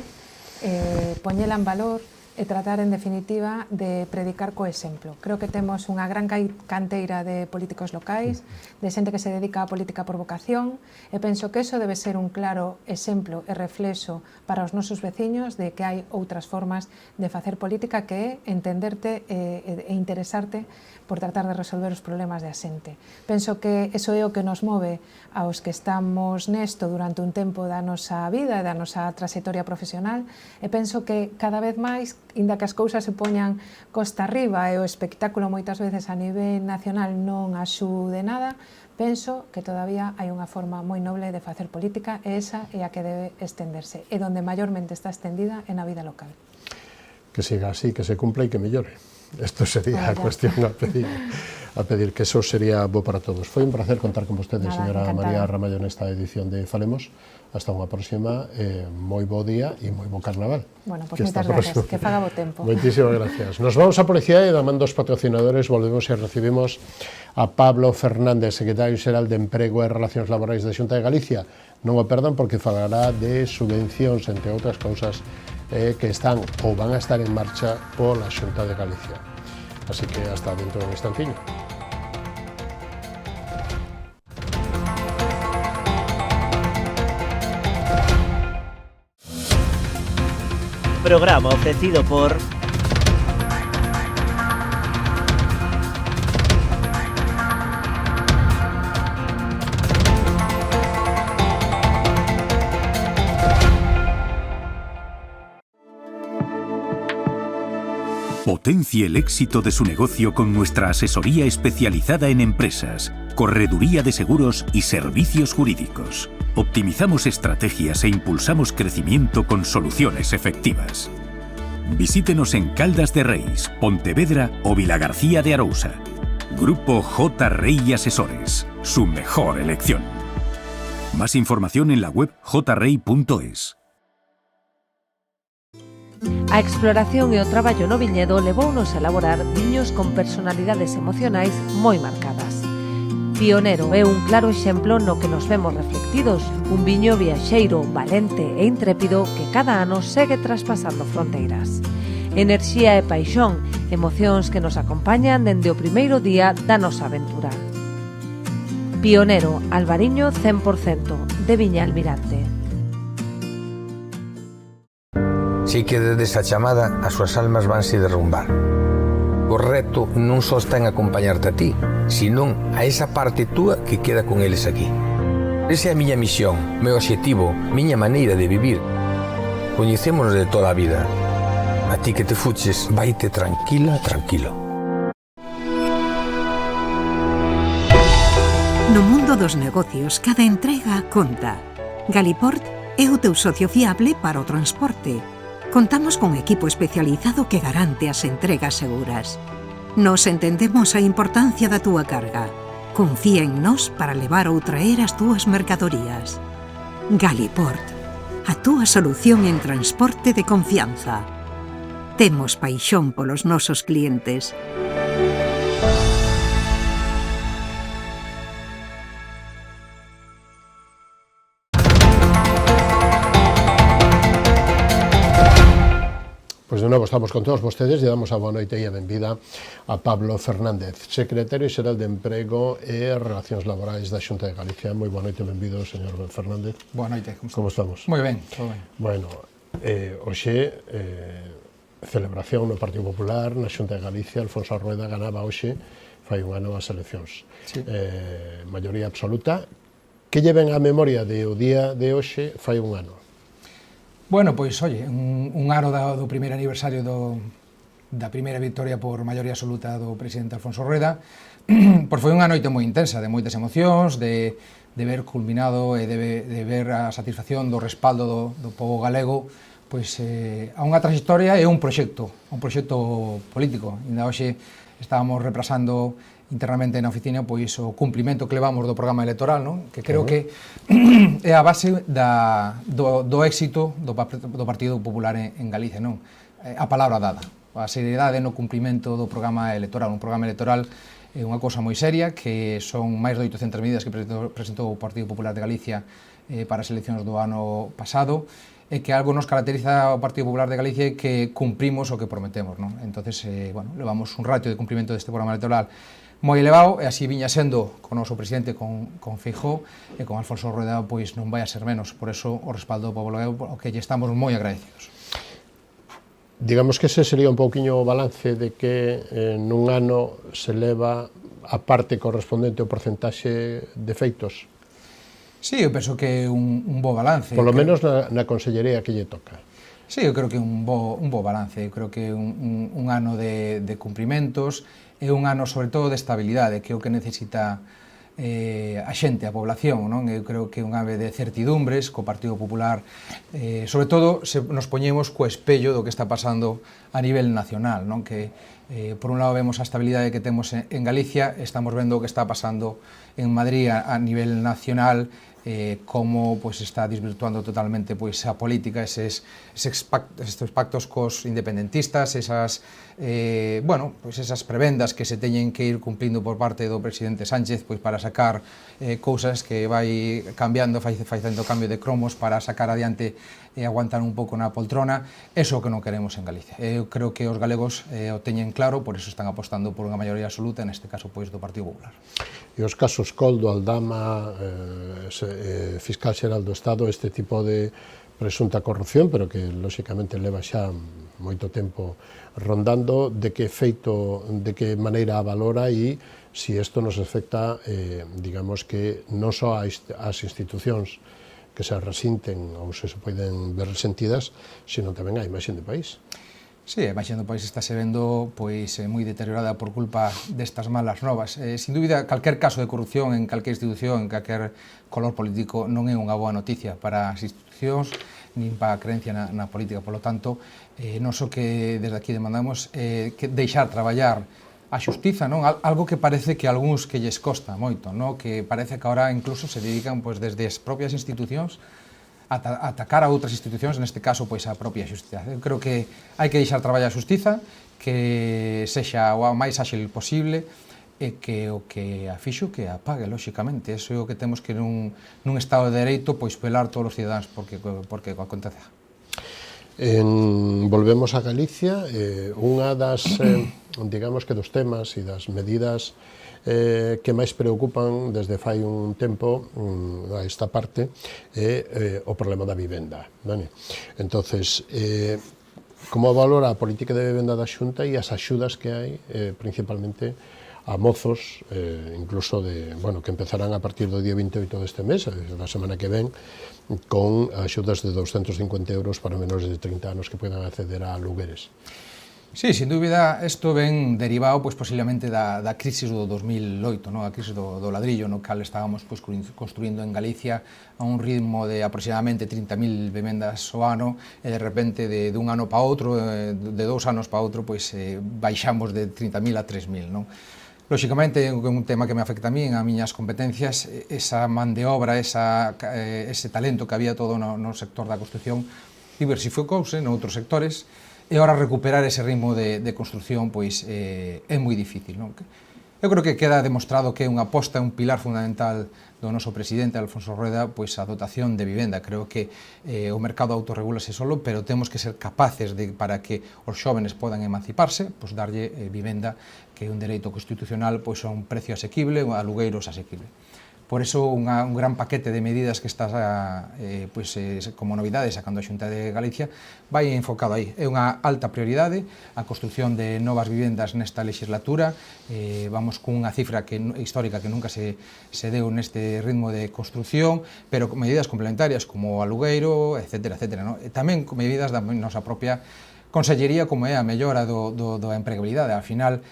poñela en valor e tratar, en definitiva, de predicar co exemplo. Creo que temos unha gran canteira de políticos locais, de xente que se dedica á política por vocación, e penso que eso debe ser un claro exemplo e reflexo para os nosos veciños de que hai outras formas de facer política, que é entenderte e interesarte por tratar de resolver os problemas da xente. Penso que eso é o que nos move aos que estamos nesto durante un tempo da nosa vida e da nosa trayectoria profesional, e penso que cada vez máis, inda que as cousas se poñan costa arriba e o espectáculo moitas veces a nivel nacional non axude nada, penso que todavía hai unha forma moi noble de facer política, e esa é a que debe estenderse, e donde maiormente está estendida é na vida local. Que siga así, que se cumpla e que mellore. Isto sería a cuestión a pedir, que eso sería bo para todos. Foi un placer contar con vostede, señora María Ramallo, nesta edición de Falemos. Hasta unha próxima, moi bo día e moi bo carnaval. Bueno, pois moitas gracias, que faga bo tempo. Moitísimas gracias. Nos vamos a publicidade e da man dos patrocinadores volvemos e recibimos a Pablo Fernández, secretario xeral de Emprego e Relacións Laborais da Xunta de Galicia. Non o perdan, porque falará de subvencións, entre outras cousas, que están ou van a estar en marcha pola Xunta de Galicia. Así que hasta dentro de un instantiño. Programa ofrecido por... Potencie el éxito de su negocio con nuestra asesoría especializada en empresas, correduría de seguros y servicios jurídicos. Optimizamos estrategias e impulsamos crecimiento con soluciones efectivas. Visítenos en Caldas de Reis, Pontevedra o Vilagarcía de Arousa. Grupo J. Rey Asesores, su mejor elección. Más información en la web jrey.es. A exploración e o traballo no viñedo levounos a elaborar viños con personalidades emocionais moi marcadas. Pionero é un claro exemplo no que nos vemos reflectidos, un viño viaxeiro, valente e intrépido que cada ano segue traspasando fronteiras. Enerxía e paixón, emocións que nos acompañan dende o primeiro día da nosa aventura. Pionero, Albariño 100%, de Viña Almirante. Si quedes a chamada, as súas almas vanse derrumbar. O reto non só está en acompañarte a ti, senón a esa parte túa que queda con eles aquí. Esa é a miña misión, meu obxectivo, miña maneira de vivir. Coñecémonos de toda a vida. A ti que te fuches, vaite tranquila, tranquilo. No mundo dos negocios, cada entrega conta. Galiport é o teu socio fiable para o transporte. Contamos con equipo especializado que garante as entregas seguras. Nos entendemos a importancia da túa carga. Confía en nós para levar ou traer as túas mercadorías. Galiport, a túa solución en transporte de confianza. Temos paixón polos nosos clientes. Pois de novo estamos con todos vostedes e damos a boa noite e a benvida a Pablo Fernández, secretario xeral de Emprego e Relacións Laborais da Xunta de Galicia. Moi boa noite, benvido, señor Fernández. Boa noite, como estamos? Moi ben, todo ben. Bueno, hoxe, celebración no Partido Popular, na Xunta de Galicia. Alfonso Rueda ganaba hoxe, fai un ano as eleccións. Sí. Maioría absoluta. Que lleven a memoria do día de hoxe fai un ano? Bueno, pois, oye, un ano do primeiro aniversario da primeira victoria por maioría absoluta do presidente Alfonso Rueda. Pois foi unha noite moi intensa, de moitas emocións, de ver culminado e de ver a satisfacción do respaldo do povo galego pois a unha trayectoria e un proxecto político. Ainda hoxe estábamos repasando internamente na oficina pois o cumprimento que levamos do programa electoral, non? Que creo que é a base do éxito do Partido Popular en Galicia, non? A palabra dada, a seriedade no cumprimento do programa electoral. Un programa electoral é unha cousa moi seria, que son máis de 800 medidas que presentou o Partido Popular de Galicia para as eleccións do ano pasado, e que algo nos caracteriza ao Partido Popular de Galicia é que cumprimos o que prometemos, non? Entonces, bueno, levamos un ratio de cumprimento deste programa electoral moi elevado, e así viña sendo con o noso presidente, con Feijóo, e con Alfonso Rueda, pois non vai a ser menos. Por eso, o respaldo do pobo galego, ao que lle estamos moi agradecidos. Digamos que ese sería un pouquiño o balance de que nun ano se leva a parte correspondente ao porcentaxe de feitos. Sí, eu penso que é un bo balance. Por lo menos na consellería que lle toca. Sí, eu creo que é un bo balance. Eu creo que é un ano de cumprimentos, é un ano, sobre todo, de estabilidade, que é o que necesita a xente, a población, non? Eu creo que é un ave de certidumbres co Partido Popular, sobre todo se nos poñemos co espello do que está pasando a nivel nacional, non? Que por un lado vemos a estabilidade que temos en Galicia, estamos vendo o que está pasando en Madrid a nivel nacional, como pues, está desvirtuando totalmente pues, a política, estos pactos cos independentistas, esas, bueno, pues esas prebendas que se teñen que ir cumplindo por parte do presidente Sánchez pues, para sacar cousas que vai cambiando, facendo cambio de cromos para sacar adiante e aguantar un pouco na poltrona. Eso é o que non queremos en Galicia. Eu creo que os galegos o teñen claro, por eso están apostando por unha maioría absoluta, neste caso pois, do Partido Popular. E os casos Coldo, Aldama, fiscal xeral do Estado, este tipo de presunta corrupción, pero que lóxicamente leva xa moito tempo rondando, de que feito, de que maneira a valora e si isto nos afecta, digamos que non só as institucións que se resinten ou se poden ver resentidas, sino tamén a imaxe de país. Sí, a imaxe do país está se vendo pois moi deteriorada por culpa destas malas novas. Sin dúbida, calquer caso de corrupción en calquer institución, en calquer color político, non é unha boa noticia para as institucións nin para a creencia na política. Por lo tanto, non só que desde aquí demandamos que deixar traballar a xustiza, non? Algo que parece que a algúns que lles costa moito, non? Que parece que agora incluso se dedican pois, desde as propias institucións a atacar a outras institucións, neste caso pois a propia xustiza. Eu creo que hai que deixar traballar a xustiza, que sexa o máis áxil posible e que o que a fixo que a pague, lóxicamente. Eso é o que temos que nun Estado de Dereito pois pelar todos os cidadáns porque acontece. Volvemos a Galicia, unha das, digamos que dos temas e das medidas que máis preocupan desde fai un tempo a esta parte é o problema da vivenda. Entonces, como valora a política de vivenda da Xunta e as axudas que hai, principalmente a mozos, incluso que empezarán a partir do día 28 deste mes, da semana que ven, con axudas de 250 euros para menores de 30 anos que puedan acceder a alugueres. Sí, sin dúbida, isto ven derivado pois, posiblemente da crisis do 2008, a crisis do ladrillo, no cal estábamos pois, construindo en Galicia a un ritmo de aproximadamente 30.000 vivendas ao ano e de repente dun ano para outro, de 2 anos para outro, pois, baixamos de 30.000 a 3.000. Lóxicamente, é un tema que me afecta a mí, a miñas competencias, esa man de obra, ese talento que había todo no sector da construción, diversificouse noutros sectores, e ahora recuperar ese ritmo de construción pois é moi difícil. Eu creo que queda demostrado que é unha aposta, un pilar fundamental do noso presidente Alfonso Rueda, pois a dotación de vivenda. Creo que o mercado autorregúlase solo, pero temos que ser capaces para que os xóvenes podan emanciparse, pois darlle vivenda, que é un dereito constitucional, pois a un precio asequible, a alugueiros asequible. Por eso, un gran paquete de medidas que está como novidade sacando a Xunta de Galicia vai enfocado aí. É unha alta prioridade a construción de novas vivendas nesta legislatura. Vamos cunha cifra histórica que nunca se deu neste ritmo de construción, pero con medidas complementarias como o alugueiro, etc. E tamén con medidas da nosa propia Consellería, como é a mellora da empregabilidade. Al final,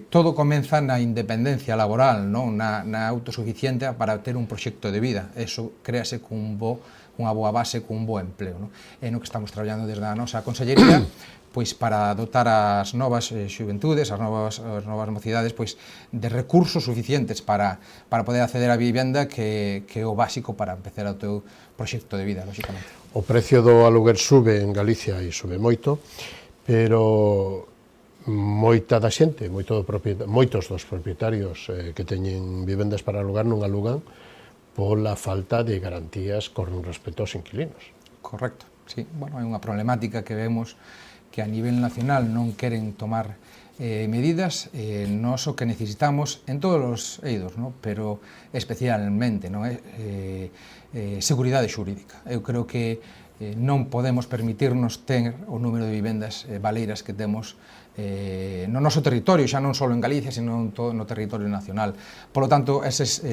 todo comeza na independencia laboral, na autosuficiencia para ter un proxecto de vida. Eso créase con unha boa base, con un bo empleo. É no que estamos traballando desde a nosa Consellería, pois para dotar as novas xuventudes, as novas mocidades, pois de recursos suficientes para poder acceder á vivenda, que é o básico para empezar o teu proxecto de vida, lóxicamente. O precio do aluguer sube en Galicia e sube moito, pero moita da xente, moitos dos propietarios que teñen vivendas para alugar non alugan pola falta de garantías con respecto aos inquilinos. Correcto, sí. Bueno, é unha problemática que vemos que a nivel nacional non queren tomar medidas, nós o que necesitamos en todos os eidos, pero especialmente seguridade xurídica. Eu creo que non podemos permitirnos ter o número de vivendas baleiras que temos no noso territorio, xa non só en Galicia, sino no territorio nacional. Por lo tanto, eses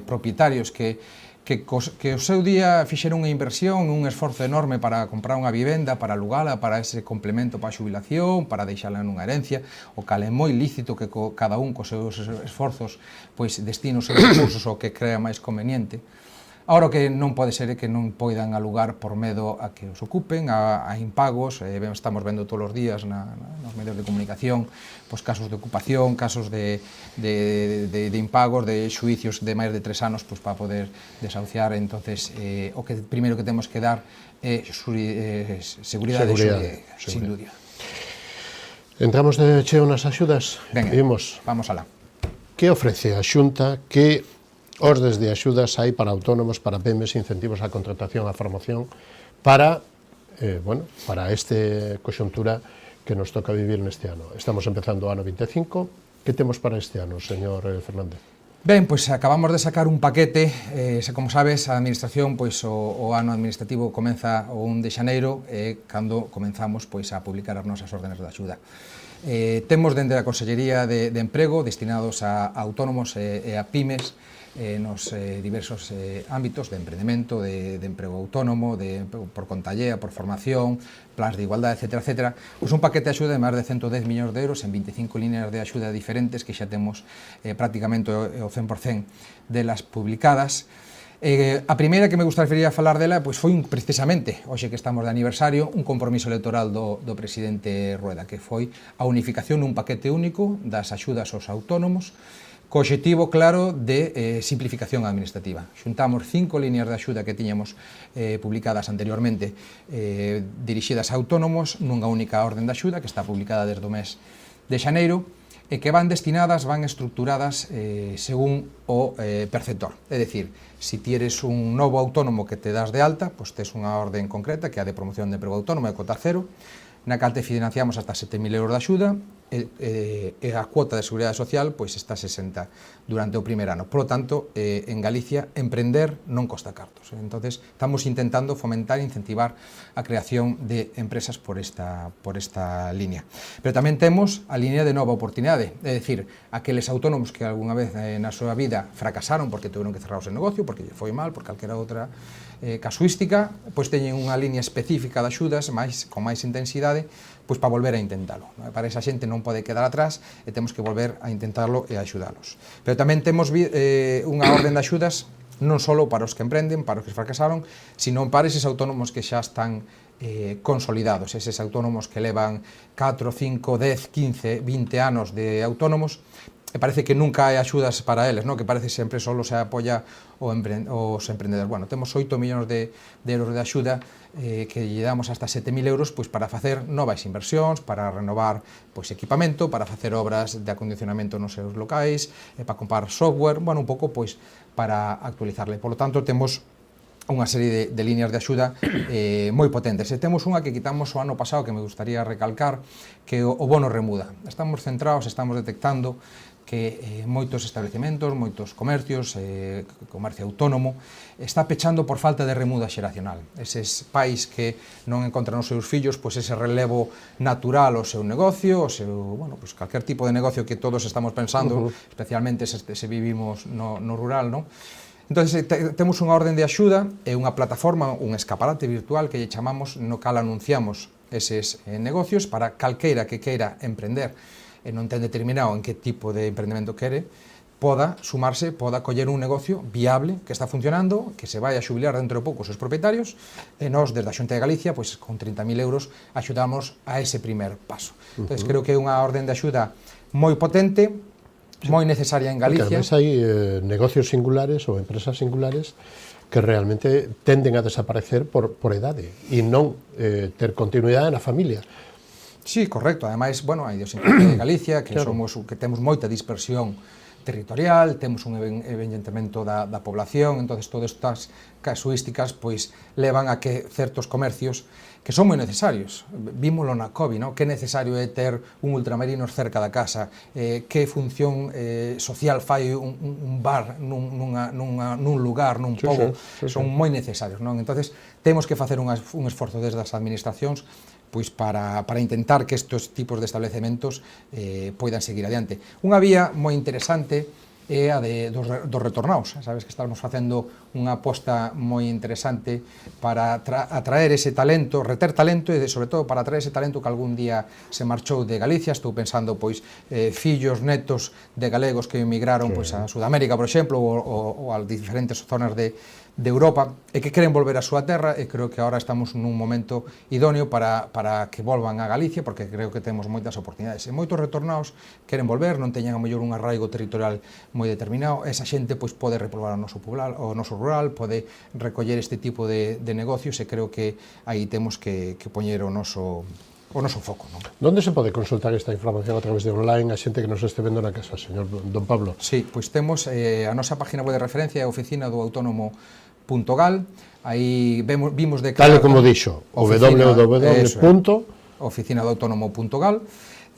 propietarios que o seu día fixeron unha inversión, un esforzo enorme para comprar unha vivenda, para alugala, para ese complemento para a xubilación, para deixala nunha herencia, o cal é moi lícito que cada un cos seus esforzos pois destine os seus recursos ao que crea máis conveniente. Ahora o que non pode ser é que non poidan alugar por medo a que os ocupen, a impagos. Estamos vendo todos os días nos medios de comunicación pois casos de ocupación, casos de impagos, de xuicios de máis de 3 anos pois para poder desahuciar. Entonces, o que primeiro que temos que dar é seguridade xurídica, sin dúbida. Entramos de cheo nas axudas. Venga, vamos alá. Que ofrece a Xunta, que ordes de axudas hai para autónomos, para PEMES, incentivos á contratación, á formación, para esta conxuntura que nos toca vivir neste ano? Estamos empezando o ano 25. Que temos para este ano, señor Fernández? Ben, pois acabamos de sacar un paquete, como sabes, a administración, pois o ano administrativo comeza o 1 de xaneiro, cando comenzamos pois a publicar as nosas órdenes de axuda. Temos dende a Consellería de Emprego destinados a autónomos e a pymes nos diversos ámbitos de emprendemento, de emprego autónomo, por contallea, por formación, plans de igualdade, etc. Pois un paquete de axuda de máis de 110 millóns de euros en 25 líneas de axuda diferentes que xa temos prácticamente o 100% delas publicadas. A primeira que me gustaría falar dela pois foi precisamente, hoxe que estamos de aniversario, un compromiso electoral do presidente Rueda, que foi a unificación nun paquete único das axudas aos autónomos, co obxectivo claro de simplificación administrativa. Xuntamos 5 líneas de axuda que tiñamos publicadas anteriormente dirixidas a autónomos nunha única orden de axuda que está publicada desde o mes de xaneiro e que van destinadas, van estructuradas según o perceptor. É dicir, se ti eres un novo autónomo que te das de alta, pois tes unha orden concreta que é a de promoción de emprego autónomo e cota cero, na cal te financiamos hasta 7.000 euros de axuda e a cuota de seguridade social pois está 60 durante o primer ano. Por lo tanto, en Galicia, emprender non costa cartos. Entonces, estamos intentando fomentar e incentivar a creación de empresas por esta línea. Pero tamén temos a línea de nova oportunidade, é dicir, aqueles autónomos que algunha vez na súa vida fracasaron porque tiveron que cerrar o seu negocio, porque foi mal, por calquera outra casuística, pois teñen unha línea específica de axudas con máis intensidade, pois para volver a intentalo. Para esa xente non pode quedar atrás e temos que volver a intentarlo e a axudalos. Pero tamén temos unha orden de axudas non só para os que emprenden, para os que fracasaron, sino para eses autónomos que xa están consolidados, eses autónomos que levan 4, 5, 10, 15, 20 anos de autónomos, e parece que nunca hai axudas para eles, que parece sempre só se apoia os emprendedores. Bueno, temos 8 millóns de euros de axuda que lle damos hasta 7.000 euros pois, para facer novas inversións, para renovar pois, equipamento, para facer obras de acondicionamento nos seus locais, para comprar software, bueno, un pouco pois, para actualizarle. Por lo tanto, temos unha serie de líneas de axuda moi potentes. E temos unha que quitamos o ano pasado que me gustaría recalcar, que é o bono remuda. Estamos centrados, estamos detectando que moitos establecementos, moitos comercios, comercio autónomo, está pechando por falta de remuda xeracional. Eses pais que non encontran os seus fillos pois ese relevo natural ao seu negocio, ao seu, bueno, pois calquer tipo de negocio que todos estamos pensando, especialmente se vivimos no rural, non? Entón, temos unha orden de axuda e unha plataforma, un escaparate virtual que lle chamamos, no cal anunciamos eses negocios para calqueira que queira emprender e non ten determinado en que tipo de emprendemento quere, poda sumarse, poda coller un negocio viable, que está funcionando, que se vai a xubilar dentro de pouco os seus propietarios, e nós, desde a Xunta de Galicia, pois, con 30.000 euros, axudamos a ese primer paso. Entón, creo que é unha orden de axuda moi potente, moi necesaria en Galicia. Porque además hai negocios singulares ou empresas singulares que realmente tenden a desaparecer por idade e non ter continuidade na familia. Sí, correcto. Ademais, bueno, a idiosincrasia de Galicia, que que temos moita dispersión territorial, temos un envellentamento da población, entonces todas estas casuísticas pois levan a que certos comercios que son moi necesarios. Vímolo na COVID, ¿no? Que necesario é ter un ultramarinos cerca da casa, que función social fai un bar nun lugar, nun pobo, son moi necesarios, non? Entonces, temos que facer un esforzo desde as administracións pois para intentar que estes tipos de establecementos poidan seguir adiante. Unha vía moi interesante é a dos retornados. Sabes que estamos facendo unha aposta moi interesante para atraer ese talento, reter talento e, sobre todo, para atraer ese talento que algún día se marchou de Galicia. Estou pensando, pois, fillos, netos de galegos que emigraron pois, a Sudamérica, por exemplo, ou a diferentes zonas de Europa, e que queren volver a súa terra, e creo que agora estamos nun momento idóneo para que volvan a Galicia, porque creo que temos moitas oportunidades. E moitos retornados queren volver, non teñen a mellor un arraigo territorial moi determinado, esa xente pois pode repoblar o noso rural, pode recoller este tipo de negocios, e creo que aí temos que poñer o noso foco, non? Onde se pode consultar esta información a través de online a xente que nos este vendo na casa, señor Don Pablo? Sí, pois temos a nosa página web de referencia, a oficina do autónomo.gal, aí vimos de tal como dixo, www.oficinadoautónomo.gal,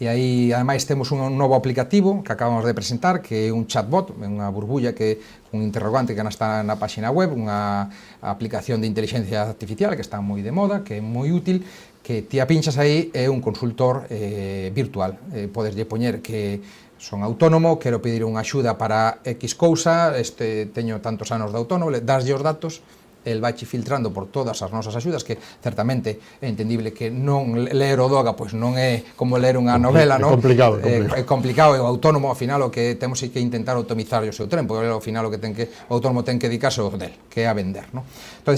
E aí, ademais, temos un novo aplicativo que acabamos de presentar, que é un chatbot, unha burbulla que un interrogante que está na página web, unha aplicación de inteligencia artificial que está moi de moda, que é moi útil, que ti a pinchas aí, é un consultor virtual. Podeslle poñer que son autónomo, quero pedir unha axuda para X cousa, teño tantos anos de autónomo, daslle os datos, el vai filtrando por todas as nosas axudas, que certamente é entendible que non ler o DOGA pois non é como ler unha novela, non? É complicado, e o autónomo, ao final, o que temos é que intentar optimizar o seu tempo, porque ao final o autónomo ten que dedicarse ao del, que é a vender, non? Entón,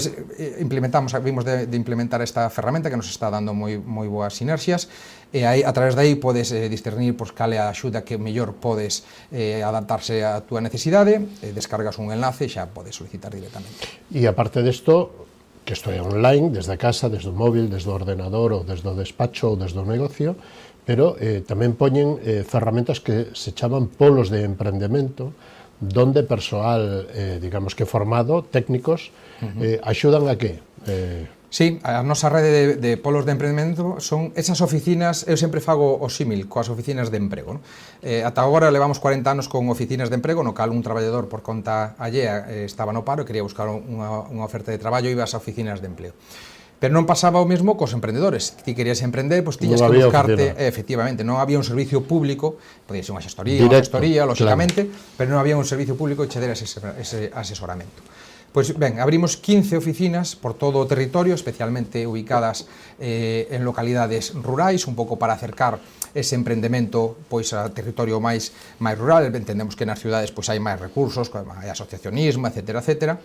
vimos de implementar esta ferramenta que nos está dando moi boas sinerxias, e aí, a través de aí podes discernir cal é a axuda que mellor podes adaptarse á túa necesidade, descargas un enlace e xa podes solicitar directamente. E aparte desto, que isto é online, desde casa, desde o móvil, desde o ordenador, ou desde o despacho, ou desde o negocio, pero tamén poñen ferramentas que se chaman polos de emprendemento, donde persoal, digamos que formado, técnicos, axudan a que? Sí, a nosa rede de polos de emprendemento son esas oficinas, eu sempre fago o símil coas oficinas de emprego, non? Ata agora levamos 40 anos con oficinas de emprego, no cal un traballador por conta allea estaba no paro e quería buscar unha oferta de traballo e iba ás oficinas de empleo. Pero non pasaba o mesmo cos emprendedores. Ti querías emprender, pois tiñas que buscarte, efectivamente, non había un servicio público, podía ser unha gestoría, lógicamente, pero non había un servicio público que che dera ese asesoramento. Pois ben, abrimos 15 oficinas por todo o territorio, especialmente ubicadas en localidades rurais, un pouco para acercar ese emprendemento pois a territorio máis rural. Entendemos que nas cidades pois hai máis recursos, hai asociacionismo, etcétera, etcétera.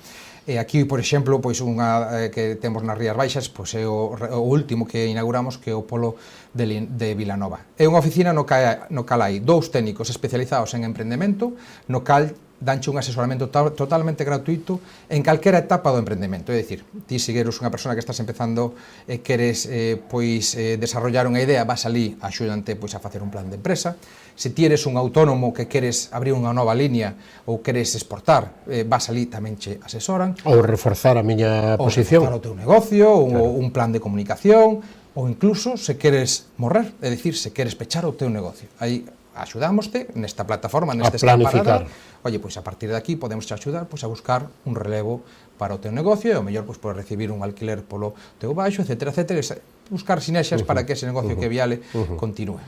E aquí, por exemplo, pois unha que temos nas Rías Baixas, pois é o último que inauguramos, que é o Polo de Vilanova. É unha oficina no cal hai 2 técnicos especializados en emprendemento, no cal danche un asesoramento totalmente gratuito en calquera etapa do emprendemento. É dicir, ti se eres unha persona que estás empezando e queres desarrollar unha idea, vas ali, axudante a facer un plan de empresa. Se ti eres un autónomo que queres abrir unha nova línea ou queres exportar, vas ali, tamén che asesoran. Ou reforzar a miña posición. Ou reforzar o teu negocio, ou un plan de comunicación, ou incluso se queres morrer, é dicir, se queres pechar o teu negocio. Aí axudámoste nesta plataforma, neste escaparada. Oye, pois a partir de aquí podemos te axudar a buscar un relevo para o teu negocio e ao mellor podes recibir un alquiler polo teu baixo, etcétera, etcétera, buscar sinerxias para que ese negocio que viale continúe.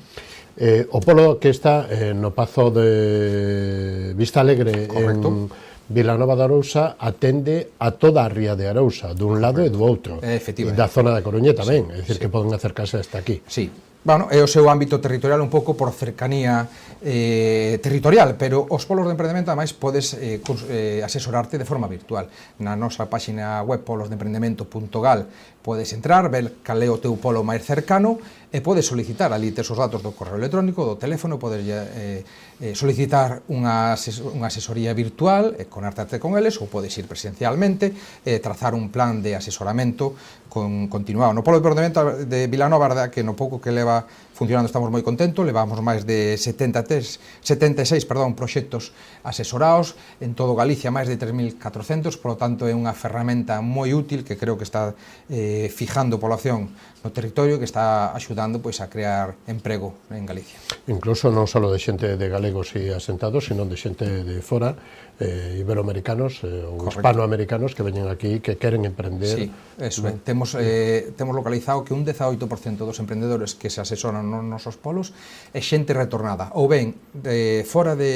O polo que está no Pazo de Vista Alegre, en Vilanova de Arousa, atende a toda a ría de Arousa, dun lado e do outro, e da zona da Coruña tamén, é dicir, que poden acercarse hasta aquí. Sí. Bueno, é o seu ámbito territorial un pouco por cercanía territorial, pero os polos de emprendemento, ademais, podes asesorarte de forma virtual. Na nosa página web polosdeemprendemento.gal podes entrar, ver cal é o teu polo máis cercano e podes solicitar, ali tes os datos do correo electrónico, do teléfono, podes solicitar unha asesoría virtual e conectarte con eles, ou podes ir presencialmente e trazar un plan de asesoramento continuado. No polo de emprendemento de Vilanova, a verdade que no pouco que leva funcionando estamos moi contentos, levamos máis de 76 proxectos asesorados en todo Galicia, máis de 3.400, por lo tanto é unha ferramenta moi útil que creo que está fijando población no territorio, que está axudando a crear emprego en Galicia. Incluso non só de xente de galegos e asentados, sino de xente de fora, iberoamericanos ou hispanoamericanos que veñen aquí que queren emprender. Sí, eso é. Temos localizado que un 18% dos emprendedores que se asesoran nos nosos polos é xente retornada, ou ben fora do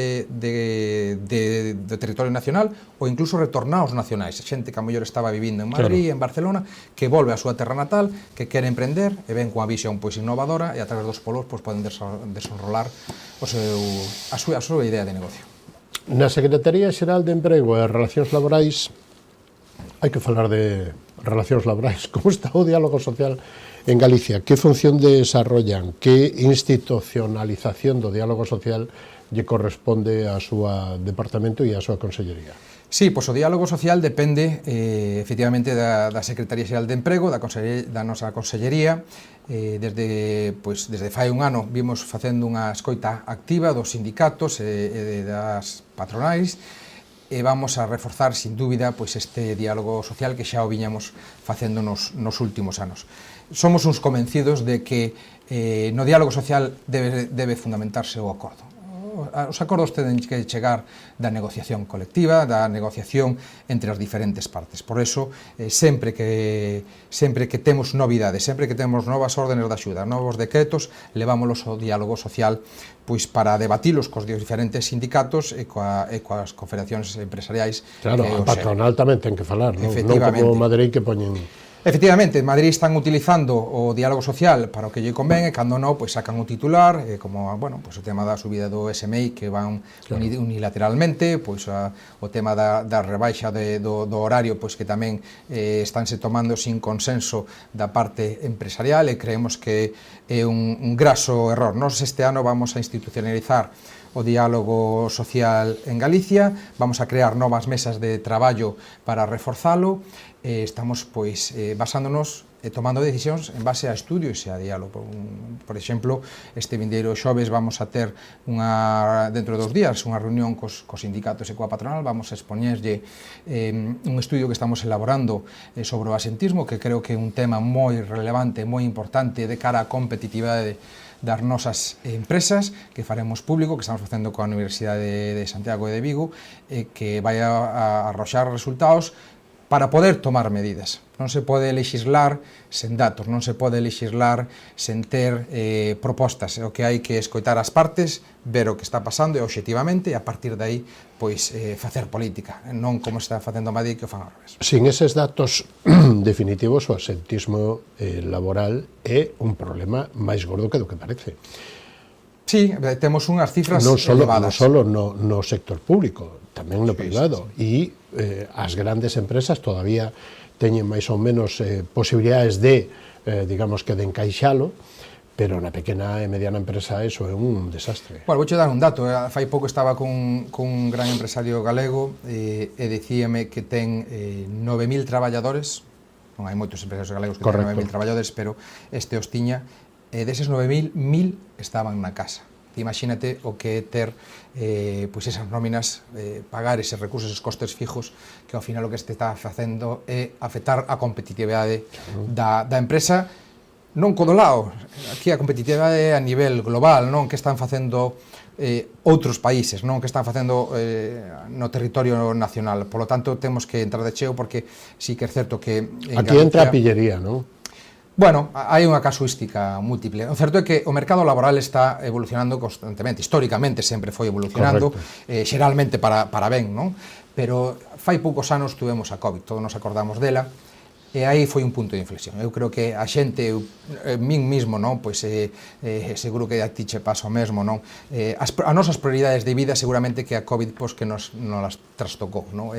territorio nacional ou incluso retornados nacionais, xente que a mellor estaba vivindo en Madrid, en Barcelona, que volve á súa terra natal, que quere emprender e ven coa visión innovadora e a través dos polos poden desenrolar a súa idea de negocio. Na Secretaría Xeral de Emprego e Relacións Laborais hai que falar de relacións laborais. Como está o diálogo social en Galicia? Que función desarrollan? Que institucionalización do diálogo social lle corresponde a súa departamento e a súa consellería? Sí, pois o diálogo social depende efectivamente da Secretaría Xeral de Emprego, da nosa consellería. Desde fai un ano vimos facendo unha escoita activa dos sindicatos e das patronais e vamos a reforzar, sin dúbida, pois este diálogo social que xa o viñamos facendo nos últimos anos. Somos uns convencidos de que no diálogo social debe fundamentarse o acordo. Os acordos tenen que chegar da negociación colectiva, da negociación entre as diferentes partes. Por eso, sempre que temos novidades, sempre que temos novas órdenes de axuda, novos decretos, levámolos ao diálogo social pois para debatilos cos diferentes sindicatos e coas confederacións empresariais. Claro, a patronal tamén ten que falar, non como Madrid que poñen... Efectivamente, en Madrid están utilizando o diálogo social para o que lle convén e cando non, pois sacan o titular, como, bueno, pois o tema da subida do SMI que van unilateralmente, pois o tema da rebaixa do horario, pois que tamén estánse tomando sin consenso da parte empresarial e creemos que é un graso error. Nos este ano vamos a institucionalizar o diálogo social en Galicia, vamos a crear novas mesas de traballo para reforzalo, estamos pois basándonos e tomando decisións en base a estudios e a diálogo. Por exemplo, este vindeiro xoves vamos a ter dentro de 2 días unha reunión cos sindicatos e coa patronal, vamos a expoñerlle un estudio que estamos elaborando sobre o asentismo, que creo que é un tema moi relevante, moi importante de cara á competitividade das nosas empresas, que faremos público, que estamos facendo coa Universidade de Santiago e de Vigo, que vai a arroxar resultados para poder tomar medidas. Non se pode lexislar sen datos, non se pode lexislar sen ter propostas. O que hai que escoitar as partes, ver o que está pasando obxectivamente e a partir de aí pois facer política, non como está facendo a Madrid que o fan ao revés. Sin eses datos definitivos, o asentismo laboral é un problema máis gordo que do que parece. Sí, temos unhas cifras elevadas. Non só no sector público, tamén no privado. E as grandes empresas todavía teñen máis ou menos posibilidades de, digamos que de encaixalo, pero na pequena e mediana empresa eso é un desastre. Bueno, vouche dar un dato. Fai pouco estaba cun gran empresario galego e dicíame que ten 9.000 traballadores, non hai moitos empresarios galegos que ten 9.000 traballadores, pero este os tiña, deses 9.000, 1.000 estaban na casa. Imagínate o que é ter pois esas nóminas, pagar eses recursos, esos costes fijos, que ao final o que este está facendo é afectar a competitividade da empresa, non co do lado, aquí a competitividade a nivel global, non que están facendo outros países, non que están facendo no territorio nacional. Por lo tanto, temos que entrar de cheo porque sí que é certo que aquí entra a pillería, non? Bueno, hai unha casuística múltiple. O certo é que o mercado laboral está evolucionando constantemente, históricamente sempre foi evolucionando, xeralmente para ben, non? Pero fai poucos anos tuvemos a COVID, todos nos acordamos dela, e aí foi un punto de inflexión. Eu creo que a xente, min mismo, non? Pois seguro que a ti che pasa o mesmo, non? As nosas prioridades de vida seguramente que a COVID pois que nos las trastocou, non?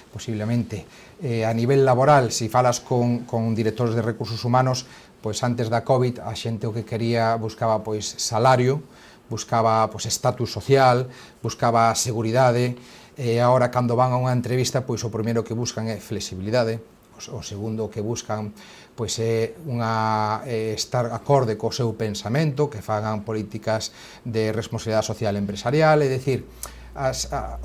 Posiblemente a nivel laboral, se falas con directores de recursos humanos, pois antes da COVID a xente o que quería buscaba pois salario, buscaba pois estatus social, buscaba seguridade, e agora cando van a unha entrevista pois o primeiro que buscan é flexibilidade, o segundo que buscan pois é estar acorde co seu pensamento, que fagan políticas de responsabilidade social empresarial, é dicir,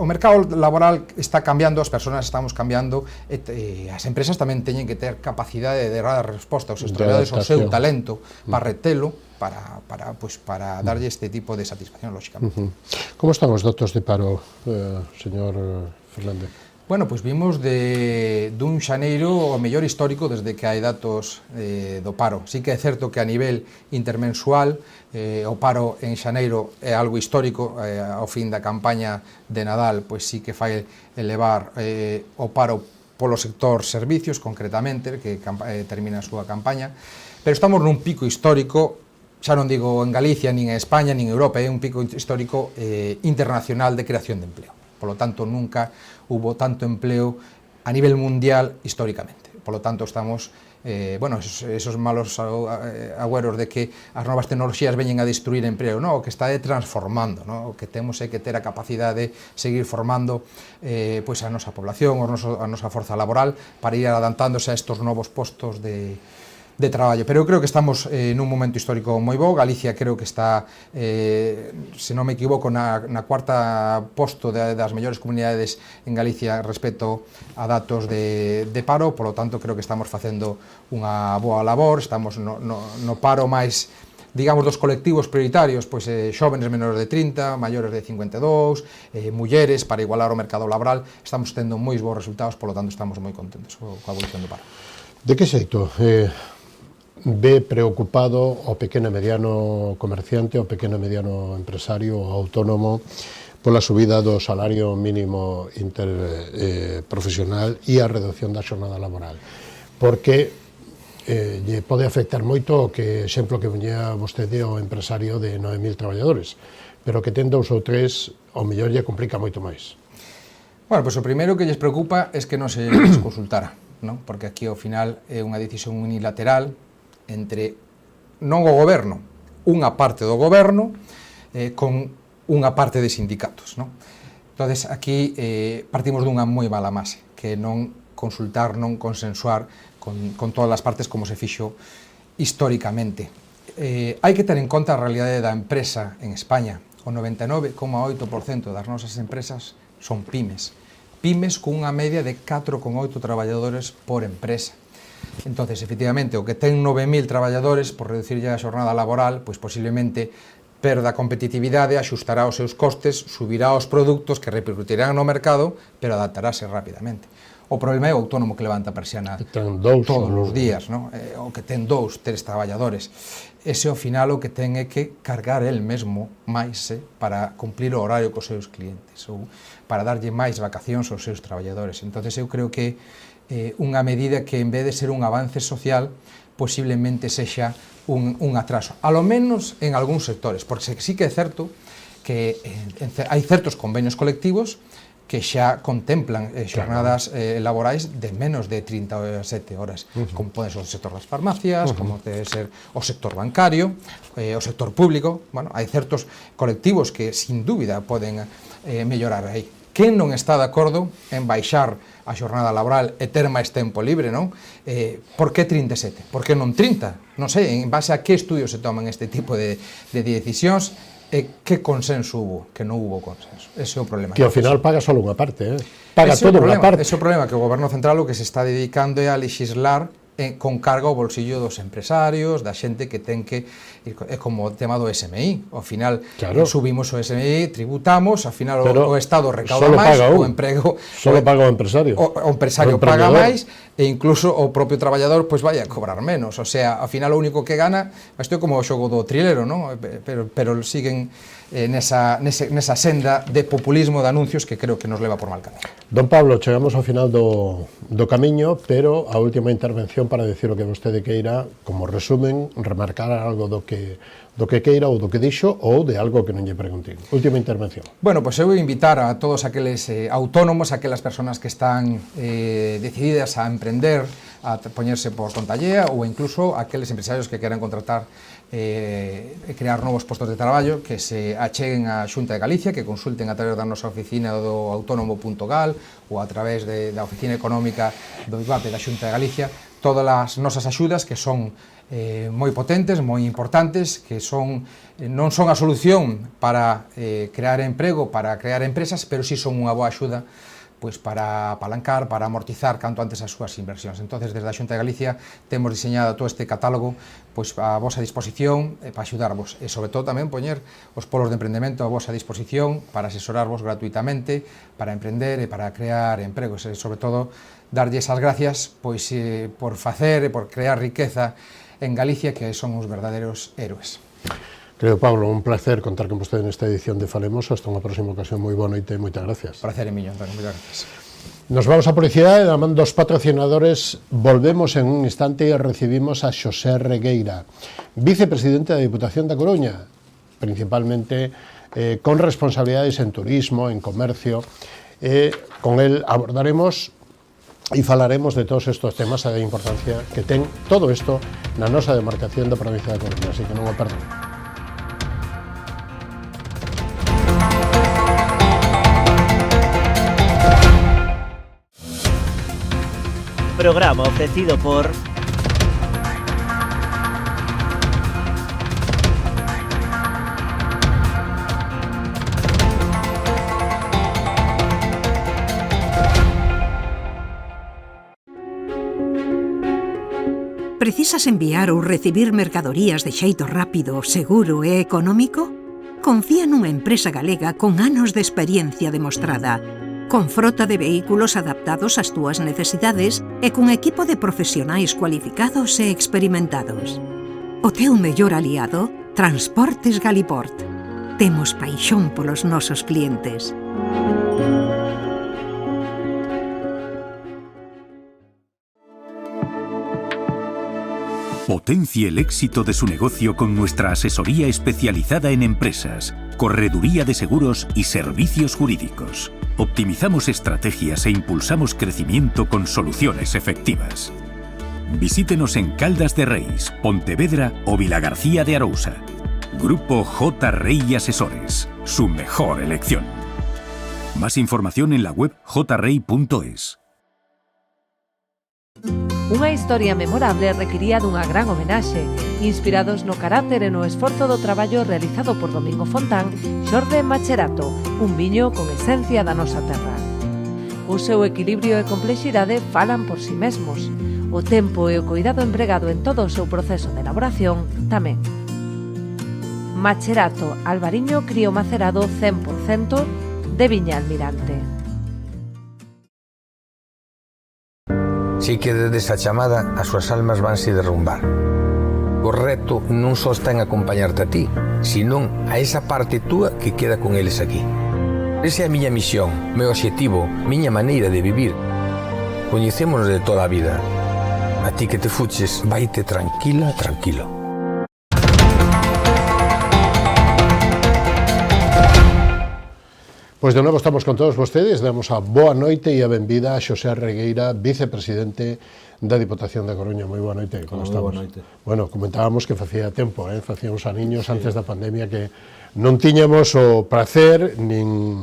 o mercado laboral está cambiando, as persoas estamos cambiando, e as empresas tamén teñen que ter capacidade de dar resposta aos seus traballadores, ao seu talento, para retelo, para darlle este tipo de satisfacción, lógicamente. Como están os datos de paro, señor Fernández? Bueno, pois vimos dun xaneiro o mellor histórico desde que hai datos do paro. Sí que é certo que a nivel intermensual o paro en xaneiro é algo histórico, ao fin da campaña de Nadal, pois sí que fai elevar o paro polo sector servicios, concretamente, que termina a súa campaña, pero estamos nun pico histórico, xa non digo en Galicia, nin en España, nin en Europa, é un pico histórico internacional de creación de empleo. Por lo tanto, nunca hubo tanto empleo a nivel mundial históricamente. Por lo tanto, estamos, esos malos agüeros de que as novas tecnoloxías veñen a destruir empleo, o que está transformando, o que temos é que ter a capacidade de seguir formando pois a nosa población, a nosa forza laboral, para ir adaptándose a estos novos postos de traballo. Pero eu creo que estamos nun momento histórico moi bo. Galicia creo que está, se non me equivoco, na cuarta posto das mellores comunidades en Galicia respecto a datos de paro, polo tanto creo que estamos facendo unha boa labor, estamos no paro máis, digamos, dos colectivos prioritarios, pois xóvenes menores de 30, maiores de 52, mulleres, para igualar o mercado laboral, estamos tendo moi bons resultados, polo tanto estamos moi contentos coa evolución do paro. De que xeito ve preocupado o pequeno e mediano comerciante, o pequeno e mediano empresario, o autónomo, pola subida do salario mínimo interprofesional e a reducción da xornada laboral? Porque lle pode afectar moito o que exemplo que venía vostede o empresario de 9.000 traballadores, pero que ten 2 ou 3, ao mellor lle complica moito máis. Bueno, pois o primeiro que lles preocupa é que non se lles consultara, non? Porque aquí ao final é unha decisión unilateral entre non o goberno, unha parte do goberno con unha parte de sindicatos, non? Entonces aquí partimos dunha moi mala base, que non consultar, non consensuar con todas as partes como se fixo históricamente. Hai que ter en conta a realidade da empresa en España. O 99,8% das nosas empresas son pymes. Pymes con unha media de 4,8 traballadores por empresa. Entonces, efectivamente, o que ten 9.000 traballadores, por reducirlle a xornada laboral, pois posiblemente perda competitividade, axustará os seus costes, subirá os produtos que repercutirán no mercado, pero adaptarase rapidamente. O problema é o autónomo que levanta a persiana todos os días, non? O que ten 2, 3 traballadores. Ese ao final o que ten é que cargar el mesmo máis para cumplir o horario cos seus clientes ou para darlle máis vacacións aos seus traballadores. Entonces eu creo que unha medida que en vez de ser un avance social posiblemente sexa un atraso, a lo menos en algúns sectores, porque sí que é certo que hai certos convenios colectivos que xa contemplan xornadas laborais de menos de 37 horas, como pode ser o sector das farmacias, como debe ser o sector bancario, o sector público. Bueno, hai certos colectivos que, sin dúbida, poden mellorar aí. Quen non está de acordo en baixar a xornada laboral e ter máis tempo libre, non? Por que 37? Por que non 30? Non sei, en base a que estudios se toman este tipo de decisións, e que consenso hubo, que non hubo consenso. Ese é o problema. Que ao final paga só unha parte, paga toda unha parte. Ese é o problema, que o Goberno Central o que se está dedicando é a legislar con carga ao bolsillo dos empresarios, da xente que ten que, é como o tema do SMI, ao final subimos o SMI, tributamos, ao final o Estado recauda máis, o emprego... Solo paga o empresario. O empresario paga máis, e incluso o propio traballador pois vai a cobrar menos, o sea, ao final o único que gana, isto é como o xogo do trilero, non? Pero siguen nesa senda de populismo de anuncios que creo que nos leva por mal camino. Don Pablo, chegamos ao final do camiño, pero a última intervención para decir o que vostede queira, como resumen, remarcar algo do que queira ou do que dixo ou de algo que non lle preguntín. Última intervención. Bueno, pois eu vou invitar a todos aqueles autónomos, aquelas persoas que están decididas a emprender, a poñerse por conta allea, ou incluso aqueles empresarios que queran contratar e crear novos postos de traballo, que se acheguen á Xunta de Galicia, que consulten a través da nosa oficina do autónomo.gal ou a través da oficina económica do IVAPE da Xunta de Galicia, todas as nosas axudas que son moi potentes, moi importantes, que non son a solución para crear emprego, para crear empresas, pero sí son unha boa axuda pois para apalancar, para amortizar canto antes as súas inversións. Entonces, desde a Xunta de Galicia temos diseñado todo este catálogo pois a vosa disposición para axudarvos e, sobre todo, tamén poñer os polos de emprendemento a vosa disposición para asesorarvos gratuitamente, para emprender e para crear empregos e, sobre todo, darlle esas gracias pois por facer e por crear riqueza en Galicia, que son os verdadeiros héroes. Querido Pablo, un placer contar con vostede nesta edición de Falemos. Hasta unha próxima ocasión, moi boa noite e moitas gracias. Placer é miño, Antonio, moitas gracias. Nos vamos a publicidade, da man dos patrocinadores. Volvemos en un instante e recibimos a Xosé Regueira, vicepresidente da Diputación da Coruña, principalmente con responsabilidades en turismo, en comercio. Con el abordaremos e falaremos de todos estes temas e da importancia que ten todo isto na nosa demarcación da provincia da Coruña, así que non o perdan. Programa ofrecido por Precisas enviar ou recibir mercadorías de xeito rápido, seguro e económico? Confía nunha empresa galega con anos de experiencia demostrada, con frota de vehículos adaptados ás túas necesidades e con equipo de profesionais cualificados e experimentados. O teu mellor aliado, Transportes Galiport. Temos paixón polos nosos clientes. Potencie el éxito de su negocio con nuestra asesoría especializada en empresas, correduría de seguros y servicios jurídicos. Optimizamos estrategias e impulsamos crecimiento con soluciones efectivas. Visítenos en Caldas de Reis, Pontevedra o Vilagarcía de Arousa. Grupo J. Rey Asesores, su mejor elección. Más información en la web jrey.es. Unha historia memorable requiría dunha gran homenaxe. Inspirados no carácter e no esforzo do traballo realizado por Domingo Fontán, xorde Macherato, un viño con esencia da nosa terra. O seu equilibrio e complexidade falan por si mesmos. O tempo e o cuidado empregado en todo o seu proceso de elaboración tamén. Macherato Albariño Crío Macerado 100% de Viña Almirante. Si que desde esa chamada as súas almas vanse derrumbar. O reto non só está en acompañarte a ti, senón a esa parte túa que queda con eles aquí. Esa é a miña misión, meu obxectivo, miña maneira de vivir. Coñecémonos de toda a vida. A ti que te fuches, vaite tranquila, tranquilo. Pois de novo estamos con todos vostedes, damos a boa noite e a benvida a Xosé Regueira, vicepresidente da Diputación da Coruña. Moi boa noite, como estamos? Boa noite. Bueno, comentábamos que facía tempo, facía uns aniños antes da pandemia que non tiñamos o prazer nin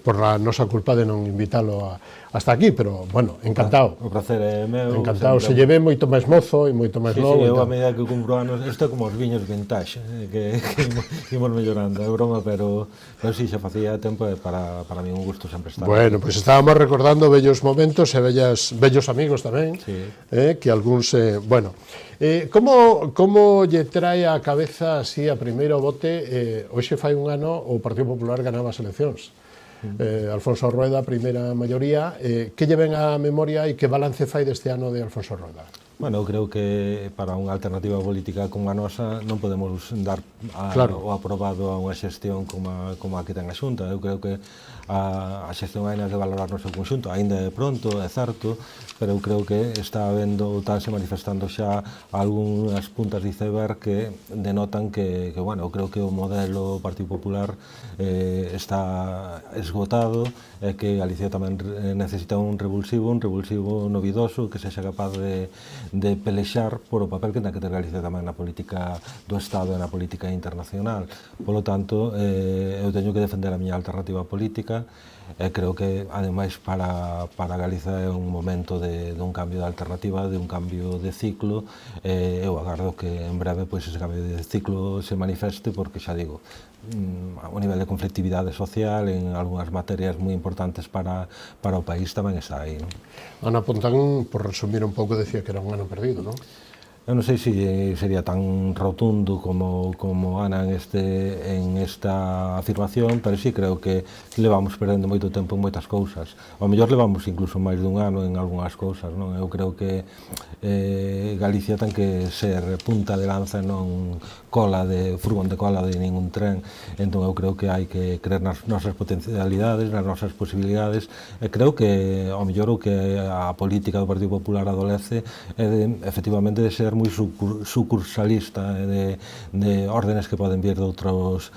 por a nosa culpa de non invitalo hasta aquí, pero, bueno, encantado. O prazer é meu. Encantado, se lleve moito máis mozo e moito máis novo. Sí, eu a medida que cumpro anos, isto é como os viños vintage, que imos mellorando, é broma, pero sí, xa facía tempo e para mí un gusto sempre estar. Bueno, pois estábamos recordando vellos momentos e vellos amigos tamén, sí. Que algúns, bueno, como lle trae a cabeza así a primeiro bote, hoxe fai un ano o Partido Popular ganaba as eleccións. Alfonso Rueda, primeira maioría, que lle ven á memoria e que balance fai deste ano de Alfonso Rueda? Bueno, eu creo que para unha alternativa política como a nosa non podemos dar o aprobado a unha xestión como a que ten a Xunta. Eu creo que a xestión hai que valorar no seu conxunto, aínda é pronto, é certo, pero eu creo que está habendo, se manifestando xa algunhas puntas de iceberg que denotan que bueno, eu creo que o modelo Partido Popular está esgotado e que Galicia tamén necesita un revulsivo novidoso que sexa capaz de pelexar por o papel que ten que ter Galicia tamén na política do Estado e na política internacional. Polo tanto, eu teño que defender a miña alternativa política e creo que, ademais, para Galiza é un momento de un cambio de alternativa, de un cambio de ciclo. Eu agardo que en breve ese cambio de ciclo se manifeste, porque xa digo, o nivel de conflictividade social en algunhas materias moi importantes para o país tamén está aí, non? Ana Pontán, por resumir un pouco, decía que era un ano perdido, non? Eu non sei se sería tan rotundo como Ana en esta afirmación, pero sí creo que levamos perdendo moito tempo en moitas cousas. Ao mellor levamos incluso máis dun ano en algunhas cousas, non? Eu creo que Galicia ten que ser punta de lanza, non furgón de cola de ningún tren. Entón eu creo que hai que creer nas nosas potencialidades, nas nosas posibilidades, e creo que ao mellor o que a política do Partido Popular adolece é efectivamente de ser moi sucursalista, de órdenes que poden vir de outros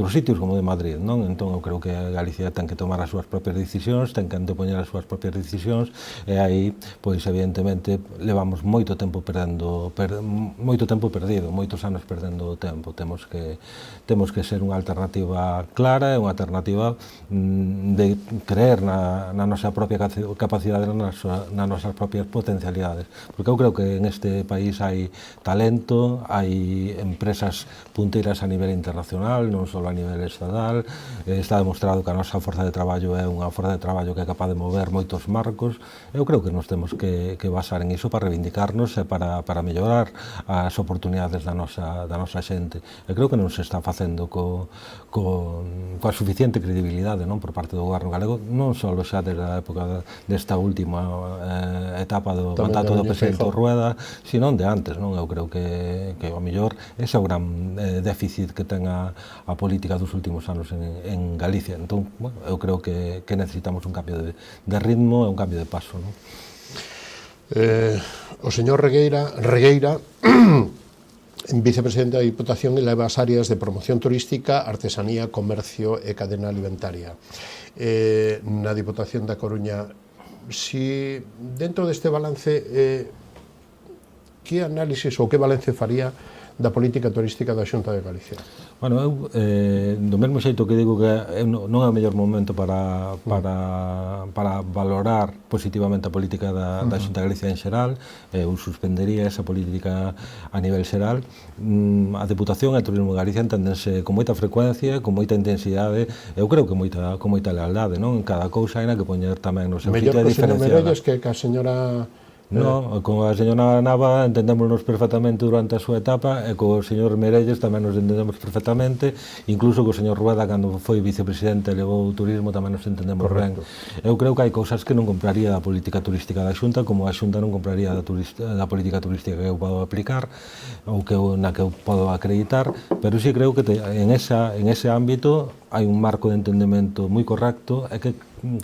sitios, como de Madrid, non? Entón eu creo que Galicia ten que tomar as súas propias decisións, ten que antepoñer as súas propias decisións, e aí, pois, evidentemente, levamos moito tempo perdido, moitos anos perdendo o tempo. Temos que ser unha alternativa clara, unha alternativa de creer na nosa propia capacidade, nas nosas propias potencialidades, porque eu creo que que en este país hai talento, hai empresas punteiras a nivel internacional, non só a nivel estatal. Está demostrado que a nosa forza de traballo é unha forza de traballo que é capaz de mover moitos marcos. Eu creo que nos temos que basar en iso para reivindicarnos e para mellorar as oportunidades da nosa xente. Eu creo que non se está facendo coa suficiente credibilidade, non, por parte do goberno galego, non só xa desde a época desta última etapa do mandato do presidente Rueda, sino de antes, non? Eu creo que ao mellor ese é o gran déficit que ten a política dos últimos anos en Galicia. Entón, bueno, eu creo que necesitamos un cambio de ritmo e un cambio de paso, non? O señor Regueira vicepresidente da Diputación, eleva as áreas de promoción turística, artesanía, comercio e cadena alimentaria. Na Diputación da Coruña, si dentro deste balance, que análisis ou que balance faría da política turística da Xunta de Galicia? Bueno, eu, do mesmo xeito que digo que non é o mellor momento para valorar positivamente a política da Xunta de Galicia en xeral, eu suspendería esa política a nivel xeral. A Deputación e o Turismo de Galicia entendense con moita frecuencia, con moita intensidade, eu creo que con moita lealdade, non? En cada cousa hai na que poñer tamén no seu sitio de diferenciada. Mellor que o señor Merelles que a señora... No, con a señora Nava entendémonos perfectamente durante a súa etapa e co señor Merelles tamén nos entendemos perfectamente, incluso co señor Rueda cando foi vicepresidente e levou o turismo tamén nos entendemos ben. Eu creo que hai cousas que non compraría da política turística da Xunta, como a Xunta non compraría da política turística que eu podo aplicar ou na que eu podo acreditar, pero sí creo que en ese ámbito hai un marco de entendemento moi correcto e que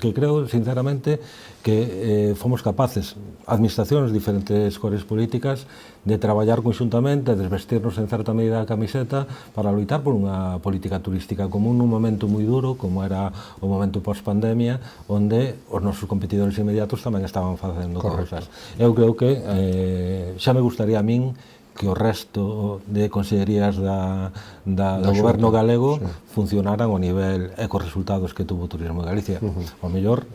creo, sinceramente, que fomos capaces, administracións, diferentes cores políticas, de traballar conxuntamente, de desvestirnos en certa medida a camiseta para loitar por unha política turística común nun momento moi duro, como era o momento post-pandemia, onde os nosos competidores inmediatos tamén estaban facendo cousas. Eu creo que xa me gustaría a min que o resto de consellerías do goberno galego funcionaran ao nivel e cos resultados que tuvo o Turismo de Galicia. Ao mellor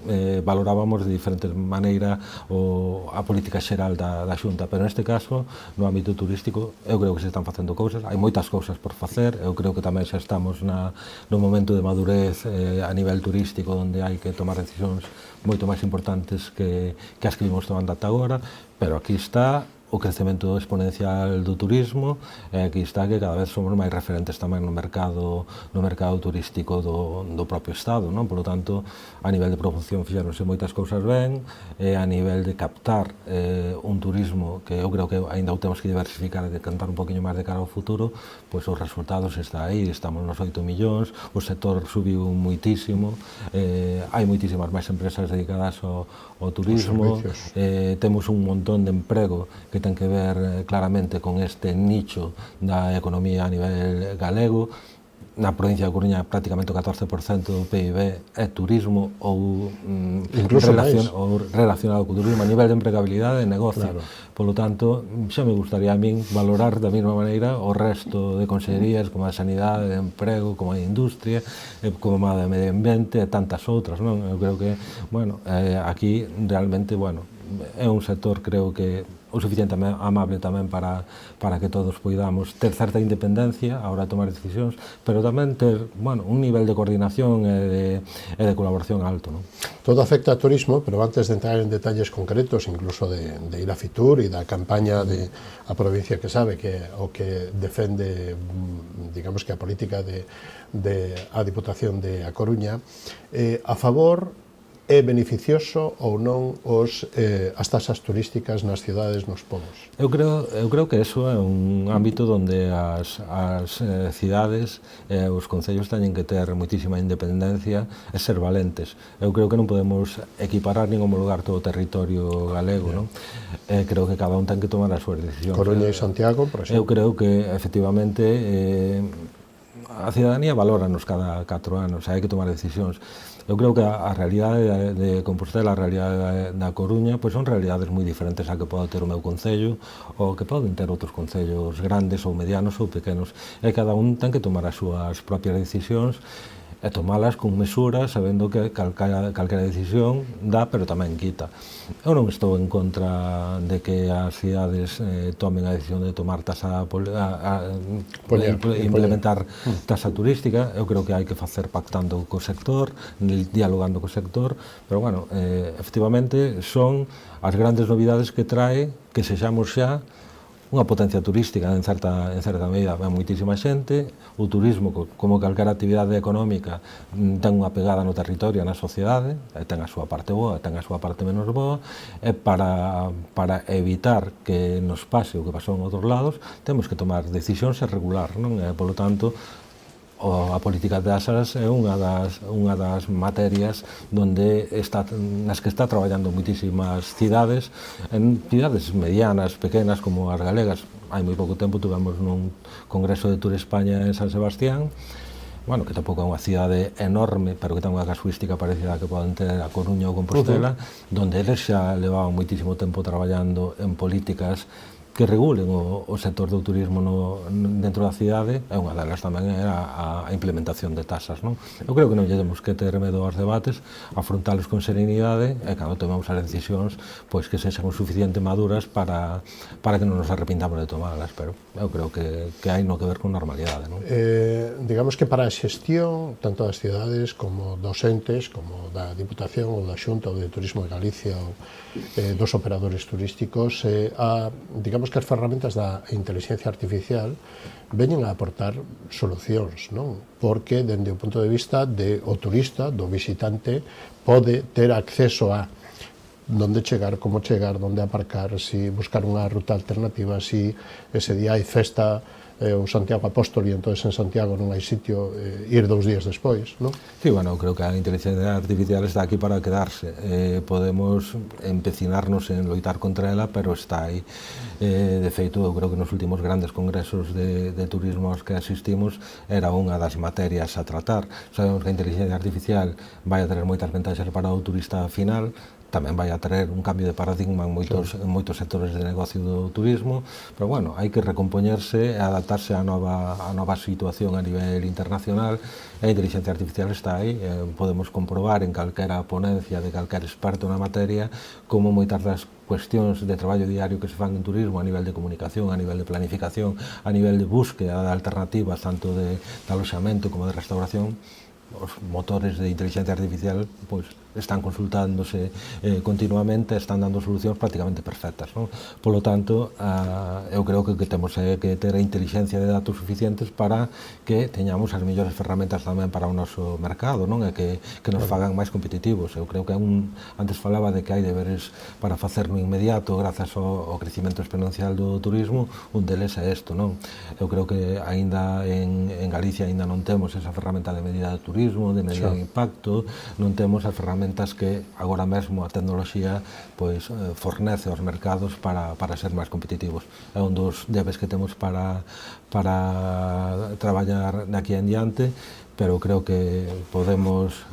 valorábamos de diferente maneira a política xeral da Xunta, pero neste caso, no ámbito turístico, eu creo que se están facendo cousas, hai moitas cousas por facer, eu creo que tamén xa estamos no momento de madurez a nivel turístico, onde hai que tomar decisións moito máis importantes que as que vimos tomando ata agora, pero aquí está o crecemento exponencial do turismo, e aquí está que cada vez somos máis referentes tamén no mercado turístico do propio Estado, non? Por lo tanto, a nivel de promoción fixeronse moitas cousas ben, e a nivel de captar un turismo que eu creo que ainda o temos que diversificar e decantar un poquinho máis de cara ao futuro, pois os resultados está aí, estamos nos 8 millóns, o sector subiu muitísimo, hai moitísimas máis empresas dedicadas ao turismo, temos un montón de emprego que ten que ver claramente con este nicho da economía a nivel galego. Na provincia de Coruña prácticamente o 14% do PIB é turismo ou relacionado co turismo a nivel de empregabilidade e negocio. Por lo tanto, xa me gustaría a min valorar da mesma maneira o resto de consellerías como a sanidade, de emprego, como a industria, como a de medio ambiente e tantas outras, non? Eu creo que, bueno, aquí realmente, bueno, é un sector, creo que o suficiente amable tamén para que todos poidamos ter certa independencia a hora de tomar decisións, pero tamén ter, bueno, un nivel de coordinación e de colaboración alto, non? Todo afecta ao turismo, pero antes de entrar en detalles concretos, incluso de ir a Fitur e da campaña de a provincia que sabe que o que defende, digamos que a política de a Diputación de A Coruña, a favor é beneficioso ou non as taxas turísticas nas cidades, nos povos? Eu creo que eso é un ámbito onde as cidades e os concellos teñen que ter moitísima independencia e ser valentes. Eu creo que non podemos equiparar nin homologar todo o territorio galego, non? Creo que cada un ten que tomar as súas decisións. Coruña e Santiago, por exemplo. Eu creo que, efectivamente, a cidadanía valóranos cada 4 anos, hai que tomar decisións. Eu creo que a realidade de Compostela, a realidade da Coruña, pois son realidades moi diferentes a que pode ter o meu concello ou que poden ter outros concellos grandes ou medianos ou pequenos, e cada un ten que tomar as súas propias decisións. e tomalas con mesura, sabendo que calquera decisión dá, pero tamén quita. Eu non estou en contra de que as cidades tomen a decisión de tomar implementar tasa turística. Eu creo que hai que facer pactando co sector, dialogando co sector, pero, bueno, efectivamente, son as grandes novidades que trae que sexamos xa unha potencia turística en certa medida. Vai moitísima xente, o turismo, como calquera actividade económica, ten unha pegada no territorio, na sociedade, ten a súa parte boa, ten a súa parte menos boa, e para evitar que nos pase o que pasou en outros lados, temos que tomar decisións e regular, non? Polo tanto, a política de tasas é unha das materias nas que está traballando moitísimas cidades, en cidades medianas, pequenas, como as galegas. Hai moi pouco tempo tivemos nun congreso de Tour España en San Sebastián, bueno, que tampouco é unha cidade enorme, pero que ten unha casuística parecida que poden ter a Coruña ou Compostela, donde eles xa levaban moitísimo tempo traballando en políticas que regulen o sector do turismo dentro da cidade, e unha delas tamén era a implementación de tasas, non? Eu creo que non lle temos que ter medo aos debates, afrontalos con serenidade, e cando tomemos as decisións, pois que sexan o suficiente maduras para que non nos arrepintamos de tomalas, pero eu creo que hai no que ver con normalidade, non? Digamos que para a xestión, tanto das cidades como dos entes, como da Diputación ou da Xunta ou de Turismo de Galicia ou dos operadores turísticos, digamos que as ferramentas da inteligencia artificial veñen a aportar solucións, non? Porque, dende o punto de vista do turista, do visitante, pode ter acceso a onde chegar, como chegar, onde aparcar, si buscar unha ruta alternativa, si ese día hai festa o Santiago Apóstol e entonces en Santiago non hai sitio, ir 2 días despois, non? Sí, bueno, creo que a inteligencia artificial está aquí para quedarse. Podemos empecinarnos en loitar contra ela, pero está aí. De feito, eu creo que nos últimos grandes congresos de turismo aos que asistimos era unha das materias a tratar. Sabemos que a inteligencia artificial vai a ter moitas ventaxas para o turista final, tamén vai a traer un cambio de paradigma en moitos sectores de negocio do turismo, pero, bueno, hai que recompoñerse e adaptarse á nova situación a nivel internacional, e a inteligencia artificial está aí. Podemos comprobar en calquera ponencia de calquera experto na materia como moitas das cuestións de traballo diario que se fan en turismo a nivel de comunicación, a nivel de planificación, a nivel de búsqueda de alternativas tanto de aloxamento como de restauración, os motores de inteligencia artificial pois están consultándose continuamente, están dando solucións prácticamente perfectas, non? Polo tanto, eu creo que temos que ter a inteligencia de datos suficientes para que teñamos as mellores ferramentas tamén para o noso mercado, non? E que nos fagan máis competitivos. Eu creo que antes falaba de que hai deberes para facer no inmediato grazas ao crecimento exponencial do turismo, un deles é isto, non? Eu creo que aínda en Galicia aínda non temos esa ferramenta de medida de turismo, de medida de impacto, non temos as ferramentas que agora mesmo a tecnoloxía pois fornece aos mercados para ser máis competitivos. É un dos debes que temos para traballar daqui en diante, pero creo que podemos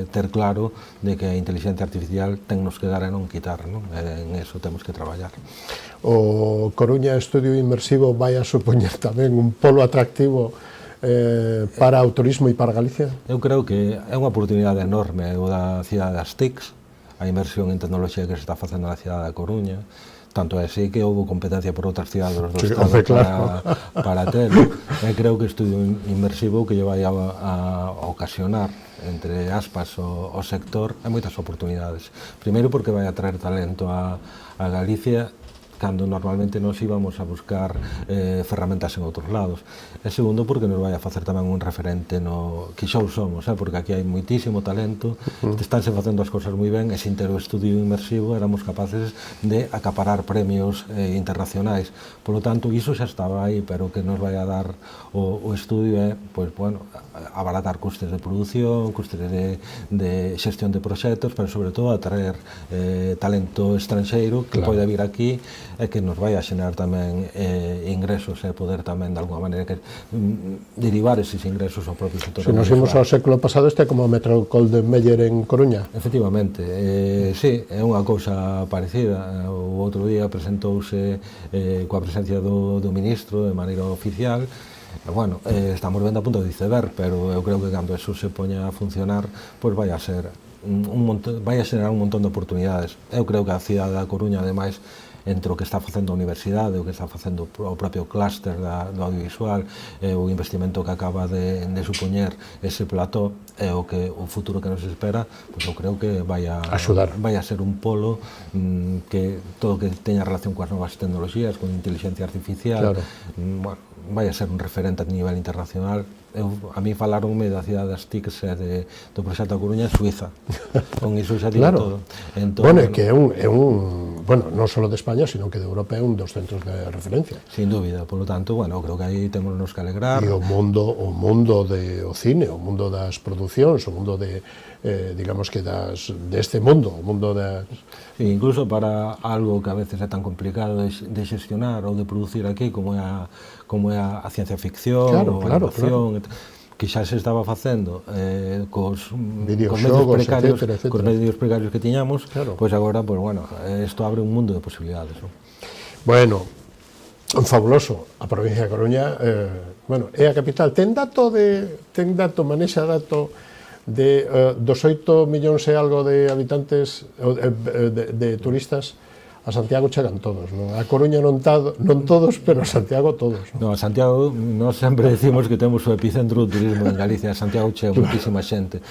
ter claro de que a inteligencia artificial tennos que dar e non quitar, non? En eso temos que traballar. O Coruña Estudio Inmersivo vai a supoñer tamén un polo atractivo para o turismo e para Galicia? Eu creo que é unha oportunidade enorme o da cidade das TICs, a inversión en tecnoloxía que se está facendo na cidade da Coruña, tanto é así que houve competencia por outras cidades do Estado para ter. Creo que o estudio inmersivo que lle vai a ocasionar entre aspas o sector é moitas oportunidades. Primeiro porque vai a traer talento a Galicia cando normalmente nos íbamos a buscar ferramentas en outros lados. E segundo, porque nos vai a facer tamén un referente no que xa somos, porque aquí hai moitísimo talento, estánse facendo as cousas moi ben, e sin ter o estudio inmersivo éramos capaces de acaparar premios internacionais. Por lo tanto, iso xa estaba aí, pero que nos vai a dar o estudio é, pois, bueno, abaratar custes de produción, custes de xestión de proxectos, pero sobre todo atraer talento estranxeiro que pode vir aquí e que nos vai a xenerar tamén ingresos e poder tamén de alguma maneira que derivar eses ingresos ao propio sector. Se nos imos ao século pasado, este é como o Metro Goldenmeyer en Coruña. Efectivamente, sí, é unha cousa parecida. O outro día presentouse coa presencia do ministro de maneira oficial Bueno, estamos vendo a punto de iceberg, pero eu creo que cando eso se poña a funcionar, pois vai a ser vai a xerar un montón de oportunidades. Eu creo que a cidade da Coruña, ademais, entre o que está facendo a universidade, o que está facendo o propio clúster do audiovisual, o investimento que acaba de supoñer ese plató, e o futuro que nos espera, pois eu creo que vai a ser un polo que todo o que teña relación coas novas tecnologías, con inteligencia artificial, bueno, vai a ser un referente a nivel internacional. A mí falaronme da cidade das TICs e do proxecto da Coruña en Suiza. Con iso xa digo todo. Bueno, que é un bueno, non só de España, sino que de Europa é un dos centros de referencia. Sin dúbida, polo tanto, bueno, creo que aí temos que alegrar. E o mundo do cine, o mundo das producións, o mundo digamos que deste mundo, o mundo das... Sí, incluso para algo que a veces é tan complicado de xestionar ou de producir aquí, como é a ciencia ficción, ou a animación, que xa se estaba facendo cos medios precarios que tiñamos, pois agora, bueno, isto abre un mundo de posibilidades. Bueno, fabuloso. A provincia de Coruña, bueno, é a capital. Manexa dato dos 8 millóns e algo de habitantes, de turistas. A Santiago chegan todos, non? A Coruña non todos, pero a Santiago todos. Non, a Santiago, nós sempre decimos que temos o epicentro do turismo en Galicia. A Santiago chega moitísima xente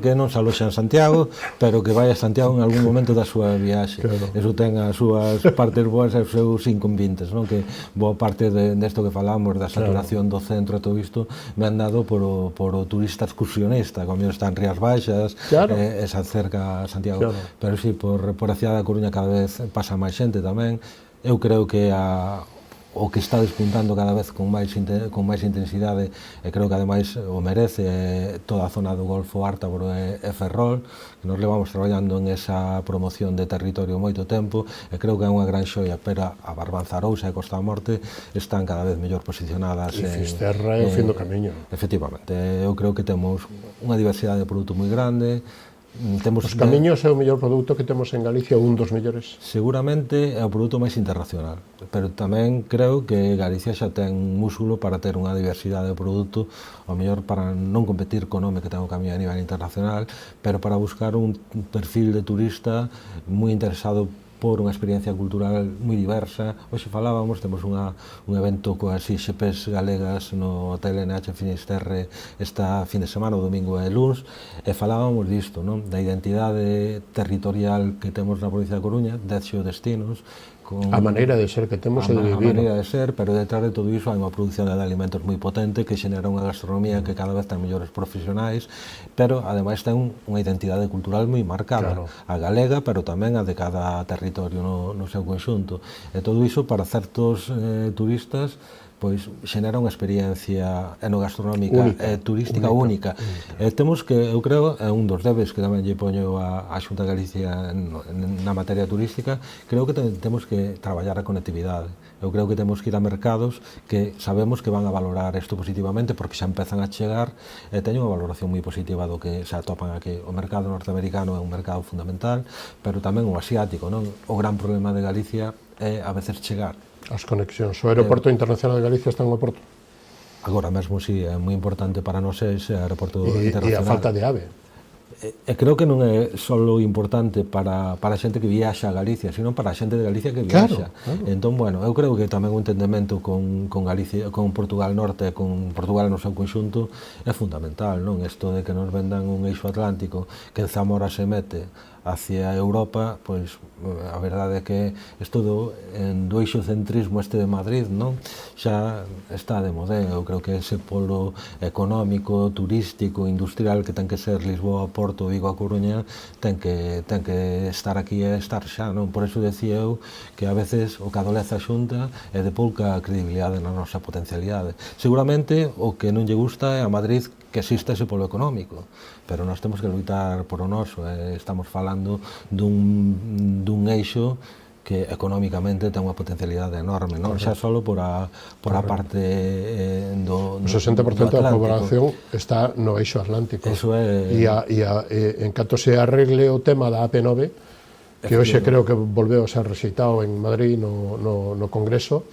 que non se aloxa en Santiago, pero que vai a Santiago en algún momento da súa viaxe. Eso ten as súas partes boas e os seus inconvenientes, non? Que boa parte desto que falamos, da saturación do centro e todo isto, me han dado por o turista excursionista, como está en Rías Baixas, e se acerca a Santiago. Pero sí, por a cidade da Coruña cada vez pasa máis xente tamén. Eu creo que o que está despuntando cada vez con máis intensidade, e creo que ademais o merece toda a zona do Golfo Ártabro e Ferrol, que nos levamos traballando en esa promoción de territorio moito tempo, e creo que é unha gran xoia, pero a Barbanzarousa e Costa da Morte están cada vez mellor posicionadas. E Fisterra é o fin do camiño. Efectivamente, eu creo que temos unha diversidade de produto moi grande. Os camiños é o mellor produto que temos en Galicia, un dos mellores? Seguramente é o produto máis internacional, pero tamén creo que Galicia xa ten músculo para ter unha diversidade de produto, ao mellor para non competir co nome que ten o camiño a nivel internacional, pero para buscar un perfil de turista moi interesado por unha experiencia cultural moi diversa. Hoxe falábamos, temos un evento coas IXPs galegas no Hotel NH Finisterre esta fin de semana, o domingo e luns, e falábamos disto, non? Da identidade territorial que temos na provincia de Coruña, 10 destinos, a maneira de ser que temos e de vivir. A maneira de ser, pero detrás de todo iso hai unha produción de alimentos moi potente que xenera unha gastronomía que cada vez ten mellores profesionais, pero ademais ten unha identidade cultural moi marcada, a galega, pero tamén a de cada territorio no seu conxunto. E todo iso para certos turistas pois xenera unha experiencia enogastronómica e turística única. Temos que, eu creo, é un dos debes que tamén lle poño a Xunta de Galicia na materia turística, creo que temos que traballar a conectividade. Eu creo que temos que ir a mercados que sabemos que van a valorar isto positivamente porque xa empezan a chegar e teñen unha valoración moi positiva do que se atopan aquí. O mercado norteamericano é un mercado fundamental, pero tamén o asiático, non? O gran problema de Galicia é a veces chegar. As conexións. O aeroporto internacional de Galicia está en Oporto? Agora mesmo, sí, é moi importante para nós ese aeroporto internacional. E a falta de ave? E creo que non é só importante para a xente que viaxa a Galicia, sino para a xente de Galicia que viaxa. Entón, bueno, eu creo que tamén o entendemento con Galicia, con Portugal Norte e con Portugal no seu conxunto é fundamental, non? Isto de que nos vendan un eixo atlántico que en Zamora se mete hacia Europa, pois a verdade é que isto do eixocentrismo de Madrid, non? Xa está de moda. Eu creo que ese polo económico, turístico, industrial que ten que ser Lisboa, Porto, Vigo a Coruña, ten que estar aquí e estar xa, non? Por iso decía eu que a veces o que adolece a Xunta é de pouca credibilidade na nosa potencialidade. Seguramente o que non lle gusta é a Madrid que existe ese polo económico, pero nós temos que luitar por o noso. Estamos falando dun eixo que económicamente ten unha potencialidade enorme, non? Xa só por a parte do 60% da población está no eixo atlántico. Eso é... E en canto se arregle o tema da AP9, que hoxe creo que volveu a ser rexeitado en Madrid no Congreso,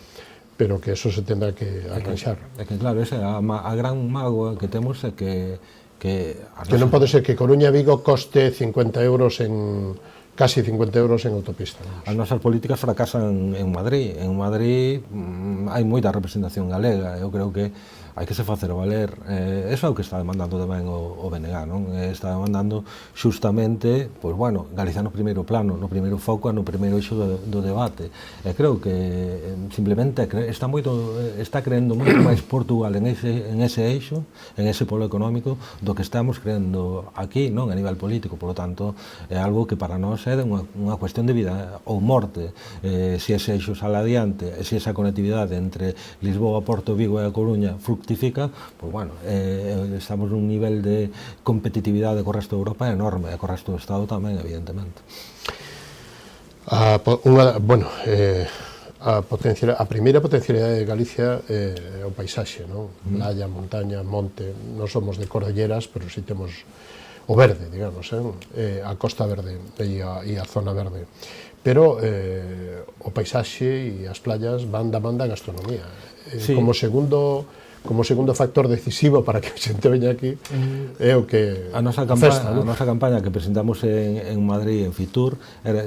pero que eso se tendrá que arranxar. É que claro, esa é a gran mágoa que temos é que non pode ser que Coruña-Vigo coste 50 euros casi 50 euros en autopista. As nosas políticas fracasan en Madrid. En Madrid hai moita representación galega. Eu creo que hai que se facer valer. Eso é o que está demandando tamén o BNG, non? Está demandando xustamente, pois bueno, Galicia no primeiro plano, no primeiro foco, no primeiro eixo do debate. E creo que simplemente está creendo moito máis Portugal en ese eixo, en ese polo económico, do que estamos creendo aquí, non? A nivel político. Por lo tanto, é algo que para nós é unha cuestión de vida ou morte. Se ese eixo sale adiante, se esa conectividade entre Lisboa, Porto, Vigo e a Coruña fructifica, pois bueno, estamos nun nivel de competitividade co resto de Europa enorme, e co resto do Estado tamén, evidentemente. A primeira potencialidade de Galicia é o paisaxe, non? Playa, montaña, monte. Non somos de cordilleras, pero si temos o verde, digamos, a costa verde e a zona verde. Pero o paisaxe e as playas van da man da gastronomía. Sí. Como segundo factor decisivo para que a xente veña aquí é o que a nosa campaña que presentamos en Madrid, en Fitur,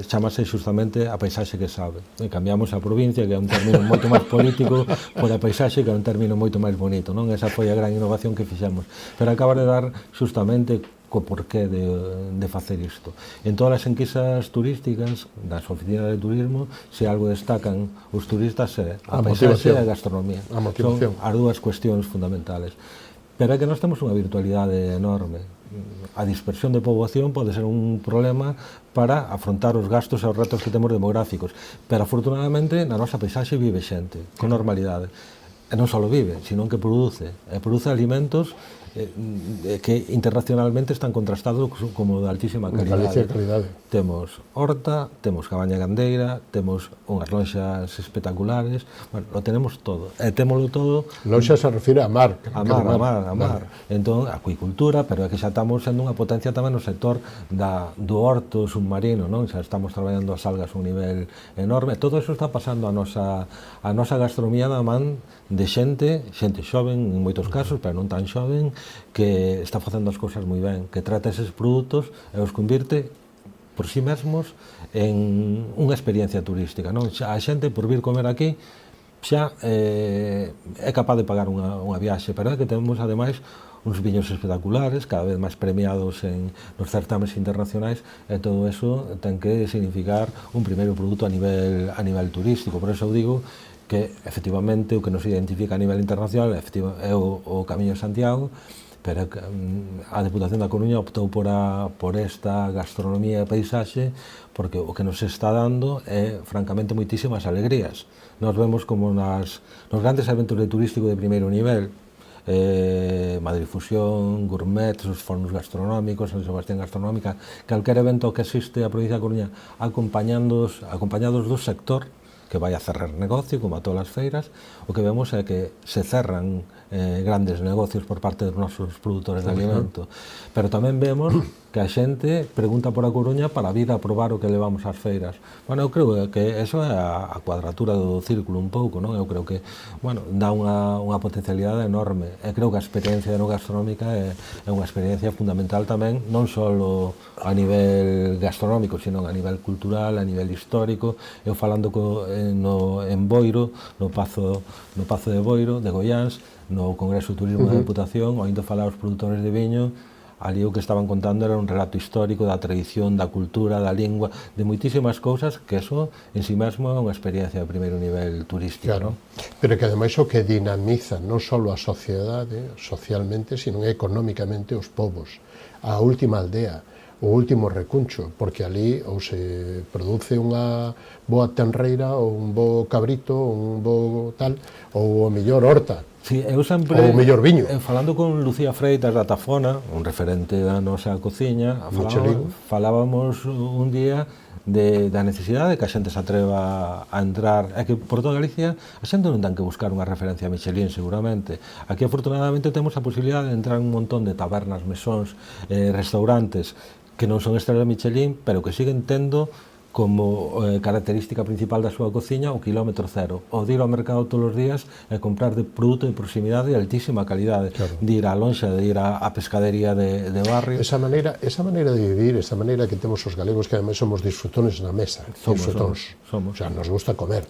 chamase xustamente a paisaxe que sabe. Cambiamos a provincia, que é un término moito máis político, por a paisaxe, que é un término moito máis bonito, non? Esa foi a gran innovación que fixemos. Pero acaba de dar xustamente co porqué de facer isto. En todas as enquisas turísticas das oficinas de turismo, se algo destacan os turistas é a paisaxe e a gastronomía. Son as dúas cuestións fundamentales. Pero é que nós temos unha virtualidade enorme. A dispersión de poboación pode ser un problema para afrontar os gastos e os retos que temos demográficos. Pero afortunadamente na nosa paisaxe vive xente, con normalidade. E non só vive, sino que produce alimentos que internacionalmente están contrastados como de altísima calidade. Temos horta, temos cabaña gandeira, temos unhas lonxas espectaculares, bueno, lo tenemos todo. E témolo todo... Lonxa se refire a mar. A mar. Entón, a acuicultura, pero é que xa estamos sendo unha potencia tamén no sector do horto submarino, non? Xa estamos traballando as algas a un nivel enorme. Todo eso está pasando a nosa gastronomía da man de xente xoven en moitos casos, pero non tan xoven, que está facendo as cousas moi ben, que trata eses produtos e os convirte por si mesmos en unha experiencia turística, non? A xente por vir comer aquí xa é capaz de pagar unha viaxe, pero é que temos ademais uns viños espectaculares, cada vez máis premiados nos certames internacionais, e todo eso ten que significar un primeiro produto a nivel turístico. Por eso eu digo que efectivamente o que nos identifica a nivel internacional é o Camiño de Santiago, pero a Deputación da Coruña optou por esta gastronomía e paisaxe porque o que nos está dando é francamente moitísimas alegrías. Nos vemos como nos grandes eventos de turístico de primeiro nivel, Madrid Fusión, Gourmet, os fornos gastronómicos, San Sebastián Gastronómica, calquer evento que existe a provincia da Coruña acompañados do sector que vai a cerrar negocio, como a todas as feiras, o que vemos é que se cerran grandes negocios por parte dos nosos produtores de alimento. Pero tamén vemos que a xente pregunta por a Coruña para vir a probar o que levamos ás feiras. Bueno, eu creo que eso é a cuadratura do círculo un pouco, non? Eu creo que, bueno, dá unha potencialidade enorme. Eu creo que a experiencia gastronómica é unha experiencia fundamental tamén, non só a nivel gastronómico, sino a nivel cultural, a nivel histórico. Eu falando en Boiro, no Pazo de Boiro, de Goiáns, no Congreso de Turismo da Deputación, oindo falar os produtores de viño, ali o que estaban contando era un relato histórico da tradición, da cultura, da lingua, de moitísimas cousas, que eso en si mesmo é unha experiencia de primeiro nivel turístico. Claro, pero que ademais o que dinamiza non só a sociedade socialmente, sino económicamente os povos, a última aldea, o último recuncho, porque ali ou se produce unha boa tenreira ou un bo cabrito ou un bo tal, ou o mellor horta. Sí, eu sempre, ou o mellor viño. Falando con Lucía Freitas da Tafona, un referente da nosa cociña, falábamos un día da necesidade de que a xente se atreva a entrar. É que por toda Galicia a xente non ten que buscar unha referencia a Michelin, seguramente. Aquí, afortunadamente, temos a posibilidade de entrar en un montón de tabernas, mesóns, restaurantes que non son estrelas Michelin, pero que siguen tendo como característica principal da súa cociña o quilómetro cero, o de ir ao mercado todos os días e comprar de produto de proximidade de altísima calidade, de ir á lonxa, de ir á pescadería de barrio. Esa maneira de vivir, esa maneira que temos os galegos, que ademais somos disfrutones na mesa, disfrutóns. O sea, nos gusta comer,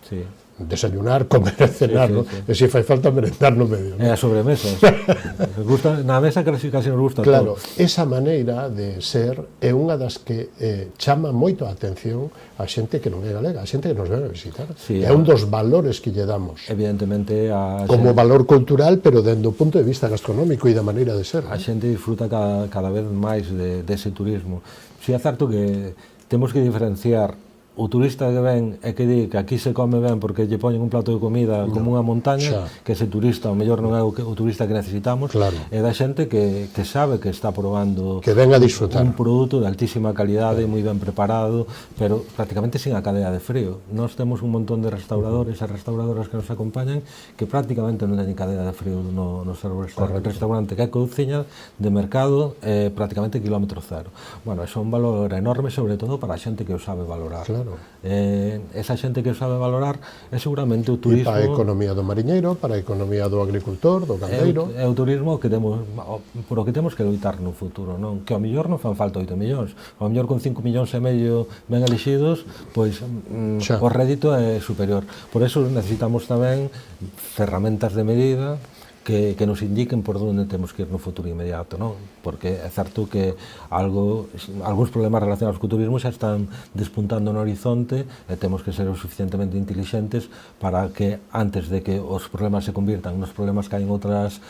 desayunar, comer e cenar, e se fai falta merendar no medio. E a sobremesa, na mesa casi nos gusta todo. Claro, esa maneira de ser é unha das que chama moito a atención a xente que non é galega, a xente que nos ven a visitar. É un dos valores que lle damos. Evidentemente, como valor cultural, pero dende o punto de vista gastronómico e da maneira de ser. A xente disfruta cada vez máis dese turismo. Si é certo que temos que diferenciar o turista que ven e que di que aquí se come ben porque lle poñen un plato de comida como unha montaña, que ese turista ao mellor non é o turista que necesitamos, é da xente que sabe que está probando que ven a disfrutar un produto de altísima calidade, moi ben preparado, pero prácticamente sin a cadea de frío. Nós temos un montón de restauradores e restauradoras que nos acompañan que prácticamente non teñen cadea de frío no seu restaurante, que é cociña de mercado prácticamente quilómetro cero. Bueno, é un valor enorme, sobre todo para a xente que o sabe valorar. Esa xente que sabe valorar é seguramente o turismo. E para a economía do mariñeiro, para a economía do agricultor, do gandeiro. É o turismo que temos, por o que temos que loitar no futuro, non? Que ao mellor non fan falta 8 millóns, ao mellor con 5 millóns e medio ben elixidos, pois o rédito é superior. Por eso necesitamos tamén ferramentas de medida que nos indiquen por onde temos que ir no futuro inmediato, non? Porque é certo que algúns problemas relacionados co turismo xa están despuntando no horizonte e temos que ser o suficientemente inteligentes para que antes de que os problemas se convirtan nos problemas que hai en outras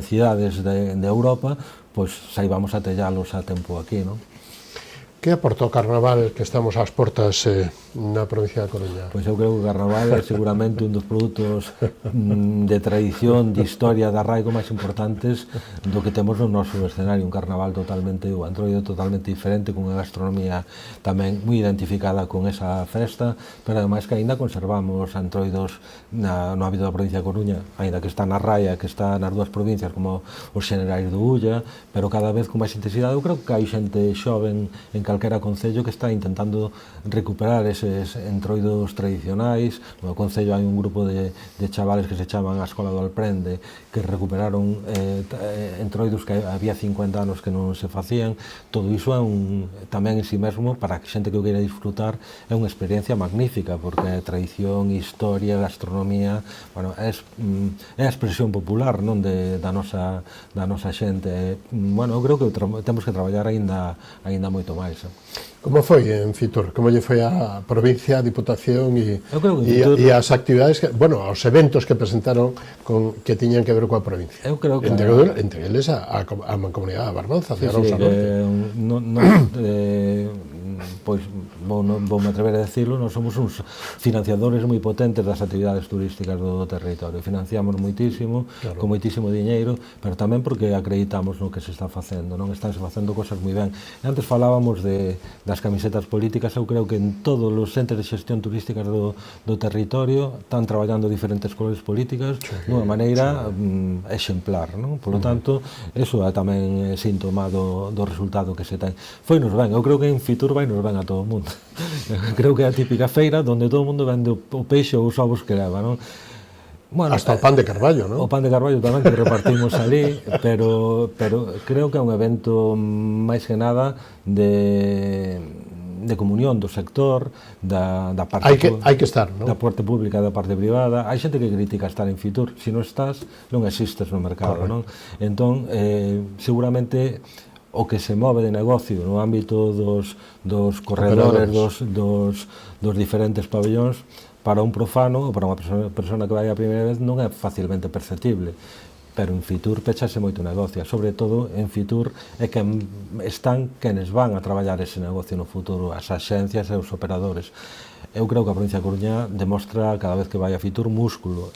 cidades de Europa, pois saibamos atellalos a tempo aquí, non? Que aportou o Carnaval, que estamos ás portas na provincia da Coruña? Pois eu creo que o Carnaval é seguramente un dos produtos de tradición, de historia, de arraigo máis importantes do que temos no noso escenario. Un Carnaval totalmente, o Antroido totalmente diferente, con unha gastronomía tamén moi identificada con esa festa, pero ademais que aínda conservamos Antroidos no ámbito da provincia da Coruña, aínda que está na Raia, que está nas dúas provincias, como os Xenerais do Ulla, pero cada vez con máis intensidade. Eu creo que hai xente xoven en calquera concello que está intentando recuperar eses entroidos tradicionais. No concello hai un grupo de chavales que se chaman a Escola do Alprende, que recuperaron entroidos que había 50 anos que non se facían. Todo iso é tamén en si mesmo, para que xente que o queira disfrutar, é unha experiencia magnífica, porque é tradición, historia, gastronomía, bueno, é a expresión popular, non, da nosa xente. Bueno, eu creo que temos que traballar aínda moito máis. Como foi en Fitur? Como lle foi a provincia, a Diputación e as actividades, os eventos que presentaron que tiñan que ver coa provincia? Eu creo que entre eles a Mancomunidade da Barbanza, de Arousa Norte. Pois voume atrever a decirlo, nós somos uns financiadores moi potentes das actividades turísticas do territorio. Financiamos moitísimo, con moitísimo diñeiro, pero tamén porque acreditamos no que se está facendo, non? Estánse facendo cosas moi ben. Antes falábamos das camisetas políticas. Eu creo que en todos os centros de xestión turísticas do territorio están traballando diferentes colores políticas dunha maneira exemplar, non? Por lo tanto, eso é tamén síntoma do resultado que se ten. Foi-nos ben, eu creo que en Fitur vai-nos ben a todo o mundo. Creo que é a típica feira onde todo o mundo vende o peixe ou os ovos que leva, non? Bueno, hasta o pan de Carballo, non? O pan de Carballo tamén, que repartimos ali, pero creo que é un evento máis que nada de comunión do sector, da parte hai que estar, non? Da parte pública e da parte privada. Hai xente que critica estar en Fitur. Se non estás, non existes no mercado, non? Entón, seguramente o que se move de negocio no ámbito dos corredores, dos diferentes pabellóns, para un profano ou para unha persona que vai a primeira vez non é facilmente perceptible. Pero en Fitur pechase moito negocio, sobre todo en Fitur é que están quenes van a traballar ese negocio no futuro, as axencias e os operadores. Eu creo que a provincia de Coruña demostra cada vez que vai a Fitur músculo,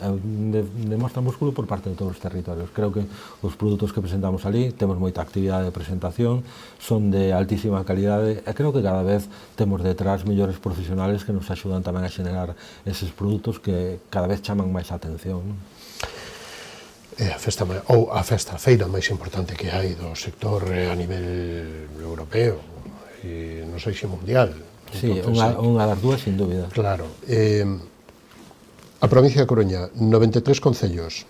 demostra músculo por parte de todos os territorios. Creo que os produtos que presentamos ali, temos moita actividade de presentación, son de altísima calidade e creo que cada vez temos detrás mellores profesionales que nos axudan tamén a xenerar eses produtos que cada vez chaman máis a atención. É a feira máis importante que hai do sector a nivel europeo e non sei se mundial. Sí, Entonces, unha das dúas, sin dúbida. Claro. A provincia de Coruña, 93 concellos.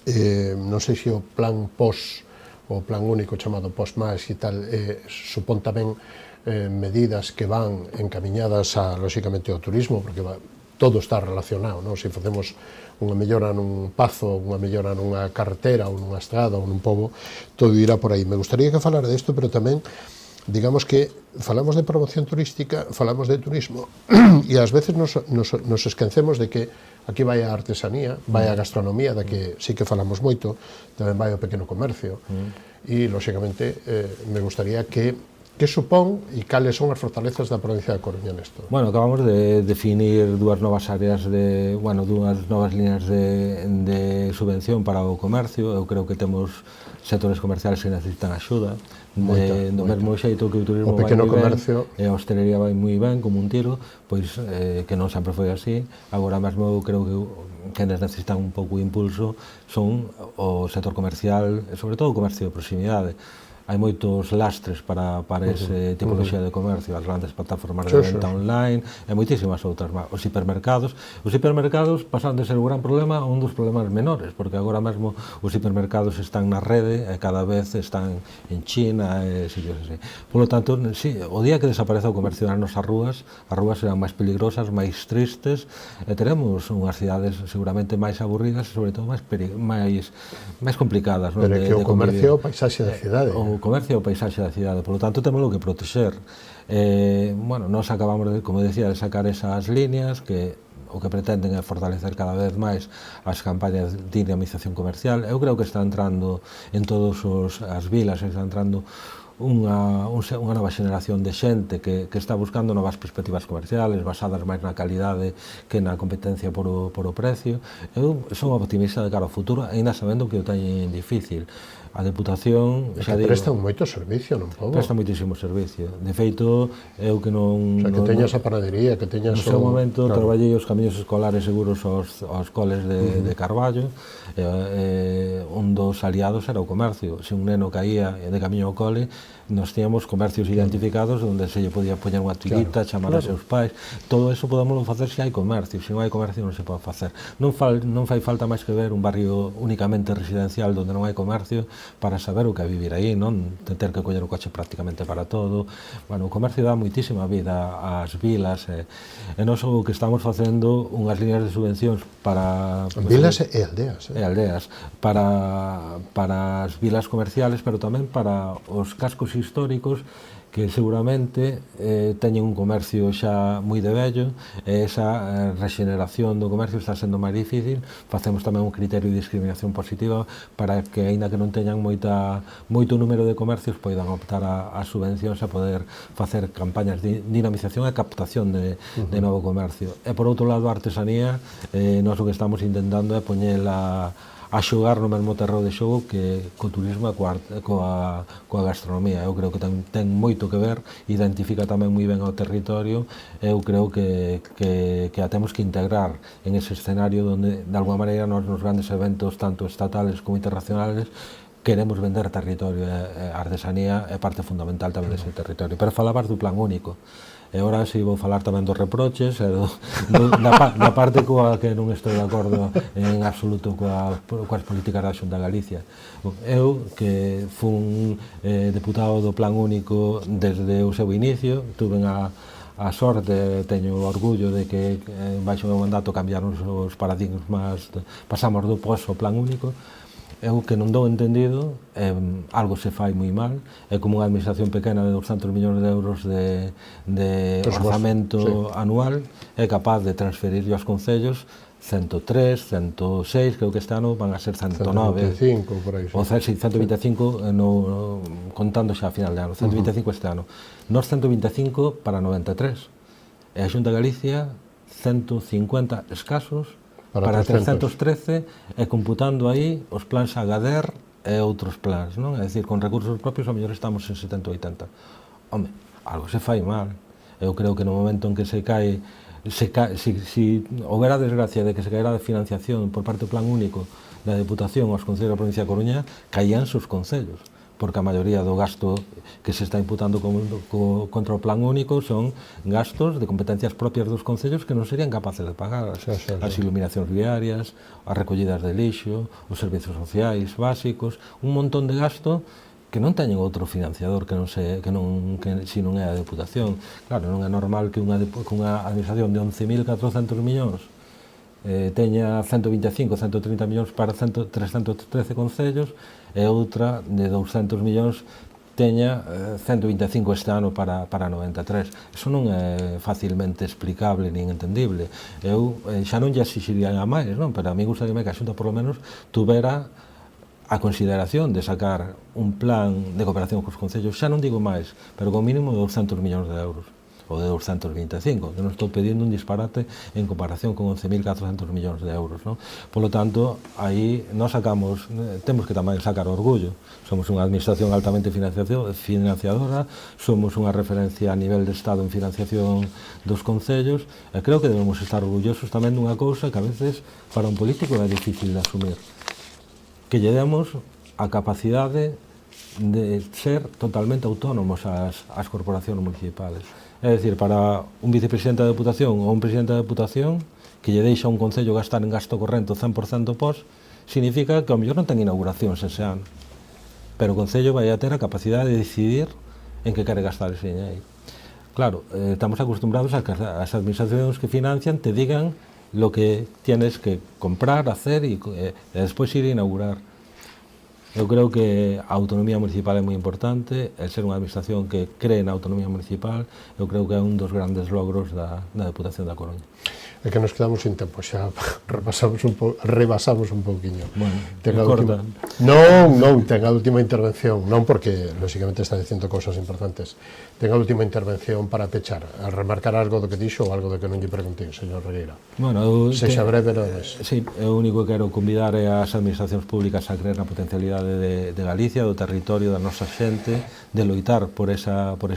Non sei se o plan POS, o plan único chamado POS máis e tal, supón tamén medidas que van encamiñadas a, lóxicamente, ao turismo, porque todo está relacionado, non? Se facemos unha mellora nun pazo, unha mellora nunha carretera ou nunha estrada ou nun pobo, todo irá por aí. Me gustaría que falara desto, pero tamén, digamos que falamos de promoción turística, falamos de turismo, e ás veces nos esquecemos de que aquí vai a artesanía, vai a gastronomía, da que sí que falamos moito, tamén vai o pequeno comercio, e, lóxicamente, me gustaría que supón e cales son as fortalezas da provincia de Coruña nesto? Bueno, acabamos de definir dúas novas áreas dúas novas líneas de subvención para o comercio. Eu creo que temos sectores comerciales que necesitan axuda. Do mesmo xeito que o turismo o pequeno vai moi comercio ben, e a hostelería vai moi ben, como un tiro, pois que non sempre foi así. Agora mesmo eu creo que necesitan un pouco de impulso son o sector comercial e sobre todo o comercio de proximidade. Hai moitos lastres para ese tipoloxía de comercio, as grandes plataformas de venta online e moitísimas outras máis. Os hipermercados pasan de ser un gran problema a un dos problemas menores, porque agora mesmo os hipermercados están na rede e cada vez están en China e sitios así. Por lo tanto, sí, o día que desapareza o comercio nas nosas rúas, as rúas serán máis peligrosas, máis tristes e teremos unhas cidades seguramente máis aburridas e sobre todo máis complicadas. Pero é que o comercio é o paisaxe da cidade. O comercio é o paisaxe da cidade, por lo tanto temos que proteger. Bueno, nós acabamos, como decía, de sacar esas líneas que o que pretenden é fortalecer cada vez máis as campañas de dinamización comercial. Eu creo que está entrando en todas as vilas, está entrando unha nova xeneración de xente que está buscando novas perspectivas comerciales basadas máis na calidade que na competencia por o precio. Eu son optimista de cara ao futuro, ainda sabendo que o teñen difícil. A Deputación, xa digo, prestan moito servicio, non podo? Presta moitísimo servicio. De feito, eu que non... O sea, que teñas a panadería, que teñas... No seu momento, traballei os camiños escolares seguros aos coles de Carballo. Un dos aliados era o comercio. Se un neno caía de camiño ao cole, nos tíamos comercios identificados onde se lle podía poñer unha tirita, chamar a seus pais. Todo eso podemos facer se hai comercio. Se non hai comercio non se pode facer. Non fai falta máis que ver un barrio únicamente residencial onde non hai comercio para saber o que é vivir aí, non ter que coller o coche prácticamente para todo. Bueno, o comercio dá moitísima vida ás vilas e nós o que estamos facendo unhas líneas de subvencións para... Vilas e aldeas. E aldeas, para as vilas comerciales, pero tamén para os cascos históricos que seguramente teñen un comercio xa moi de vello e esa rexeneración do comercio está sendo máis difícil. Facemos tamén un criterio de discriminación positiva para que, aínda que non teñan moito número de comercios, poidan optar a subvencións a poder facer campañas de dinamización e captación de novo comercio. E por outro lado, a artesanía, nós o que estamos intentando é poñela a xogar no mesmo terreo de xogo que co turismo e coa gastronomía. Eu creo que ten moito que ver, identifica tamén moi ben ao territorio. Eu creo que a temos que integrar en ese escenario onde, de alguma maneira, nos grandes eventos, tanto estatales como internacionales, queremos vender territorio. A artesanía é parte fundamental tamén dese territorio. Pero falabas do plan único. E ora si vou falar tamén dos reproches e da parte coa que non estou de acordo en absoluto coas políticas da Xunta de Galicia. Eu, que fun deputado do Plan Único desde o seu inicio, tuve a sorte, teño o orgullo de que baixo o meu mandato cambiaron os paradigmas, pasamos do POS ao Plan Único. Eu que non dou entendido, algo se fai moi mal, é como unha administración pequena de 200 millóns de euros de orzamento anual, é capaz de transferirlo aos concellos 103, 106, creo que este ano van a ser 109. 125, por aí. O 125, contando xa a final de ano, 125 este ano. Nos 125 para 93. E a Xunta de Galicia, 150 escasos, para 313 e computando aí os plans Agader e outros plans, non? É dicir, con recursos propios, ao mellor estamos en 70-80. Home, algo se fai mal. Eu creo que no momento en que se cae, si houbera a desgracia de que se caera a financiación por parte do Plan Único da Deputación aos concellos da provincia de Coruña, caían os concellos. porque a maioría do gasto que se está imputando contra o plan único son gastos de competencias propias dos concellos que non serían capaces de pagar. As iluminacións viarias, as recollidas de lixo, os servizos sociais básicos, un montón de gasto que non teñen outro financiador que si non é a Deputación. Claro, non é normal que unha administración de 11.400 millóns teña 125, 130 millóns para 313 concellos e outra de 200 millóns teña 125 este ano para 93. Eso non é facilmente explicable nin entendible. Eu xa non lle exixiría a máis, non? Pero a mí gustaría que a Xunta por lo menos tuvera a consideración de sacar un plan de cooperación cos concellos, xa non digo máis, pero con mínimo de 200 millóns de euros, ou de 225, que non estou pedindo un disparate en comparación con 11.400 millóns de euros, non? Polo tanto, aí nós temos que tamén sacar orgullo. Somos unha administración altamente financiadora, somos unha referencia a nivel de Estado en financiación dos concellos, e creo que debemos estar orgullosos tamén dunha cousa que a veces para un político é difícil de asumir, que lle demos a capacidade de ser totalmente autónomos as corporacións municipales. É dicir, para un vicepresidente da Deputación ou un presidente da Deputación que lle deixa un concello gastar en gasto corrente o 100% pos, significa que ao mellor non ten inauguracións ese ano, pero o concello vai a ter a capacidade de decidir en que quere gastar ese diñeiro. Claro, estamos acostumbrados a que as administracións que financian te digan lo que tienes que comprar, hacer y después ir a inaugurar. Eu creo que a autonomía municipal é moi importante, el ser unha administración que cree na autonomía municipal, eu creo que é un dos grandes logros da Deputación da Coruña. É que nos quedamos sin tempo, xa rebasamos un pouquiño. Bueno, corta. Non, ten a última intervención, non porque, lógicamente, está dicindo cousas importantes. Ten a última intervención para pechar, a remarcar algo do que dixo ou algo do que non lle preguntei, señor Regueira. Bueno, sexa breve, non é eso. Sí, o único que quero convidar é as administracións públicas a creer na potencialidade de Galicia, do territorio, da nosa xente, de loitar por ese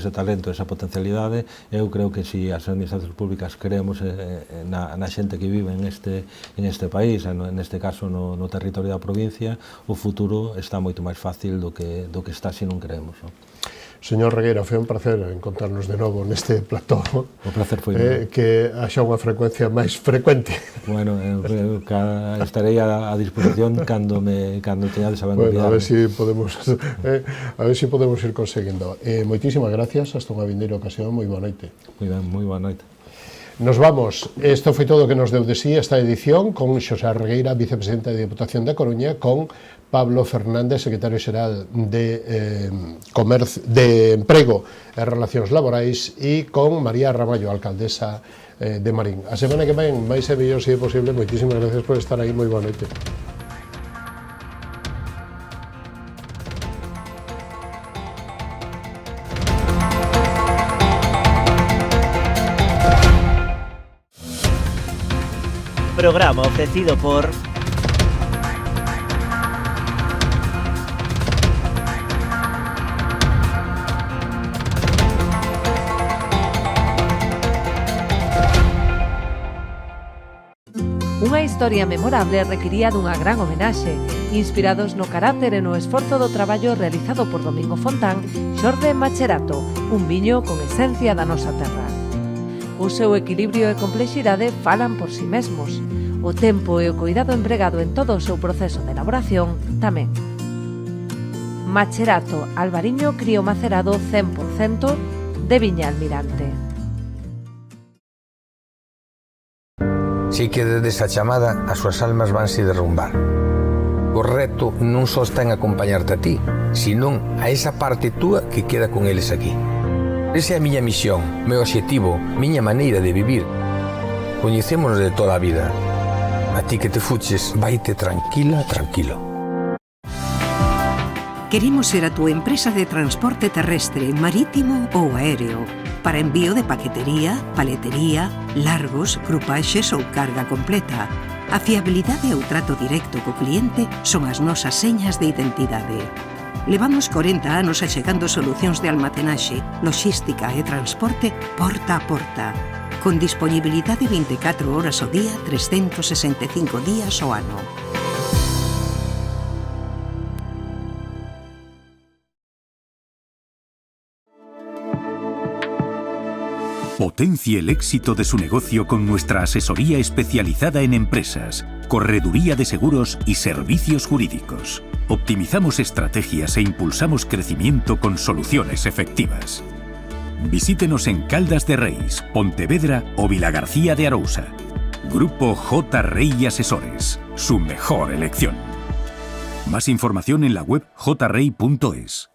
talento, esa potencialidade. Eu creo que se as administracións públicas creemos na xente que vive en este país, neste caso no territorio da provincia, o futuro está moito máis fácil do que está se non creemos, non? Señor Regueira, foi un placer encontrarnos de novo neste plató. O placer foi meu. Que haxa unha frecuencia máis frecuente. Bueno, estarei a disposición cando teñades a ben convidado. A ver si podemos ir conseguindo. Moitísimas gracias, hasta unha vindeira ocasión, moi boa noite. Moi boa noite. Nos vamos. Isto foi todo o que nos deu de sí esta edición con Xosé Regueira, vicepresidente da Deputación da Coruña, con Pablo Fernández, secretario xeral de Emprego e Relacións Laborais, e con María Ramallo, alcaldesa de Marín. A semana que ven, máis e mellor se é posible. Moitísimas gracias por estar aí. Moi boa noite. Programa ofrecido por Unha historia memorable requiría dunha gran homenaxe. Inspirados no carácter e no esforzo do traballo realizado por Domingo Fontán, xorde Macherato, un viño con esencia da nosa terra. O seu equilibrio e complexidade falan por si mesmos. O tempo e o cuidado empregado en todo o seu proceso de elaboración tamén. Macherato, albariño crío macerado 100% de Viña Almirante. Si que desde esa chamada as súas almas vanse derrumbar. O reto non só está en acompañarte a ti, senón a esa parte túa que queda con eles aquí. Esa é a miña misión, meu obxectivo, miña maneira de vivir. Coñecémonos de toda a vida. A ti que te fuches, vaite tranquila, tranquilo. Queremos ser a túa empresa de transporte terrestre, marítimo ou aéreo, para envío de paquetería, paletería, largos, grupaxes ou carga completa. A fiabilidade e o trato directo co cliente son as nosas señas de identidade. Levamos 40 anos achegando solucións de almacenaxe, logística e transporte porta a porta, con disponibilidade 24 horas ao día, 365 días ao ano. Potencie el éxito de su negocio con nuestra asesoría especializada en empresas, correduría de seguros y servicios jurídicos. Optimizamos estrategias e impulsamos crecimiento con soluciones efectivas. Visítenos en Caldas de Reis, Pontevedra o Vilagarcía de Arousa. Grupo J. Rey Asesores, su mejor elección. Más información en la web jrey.es.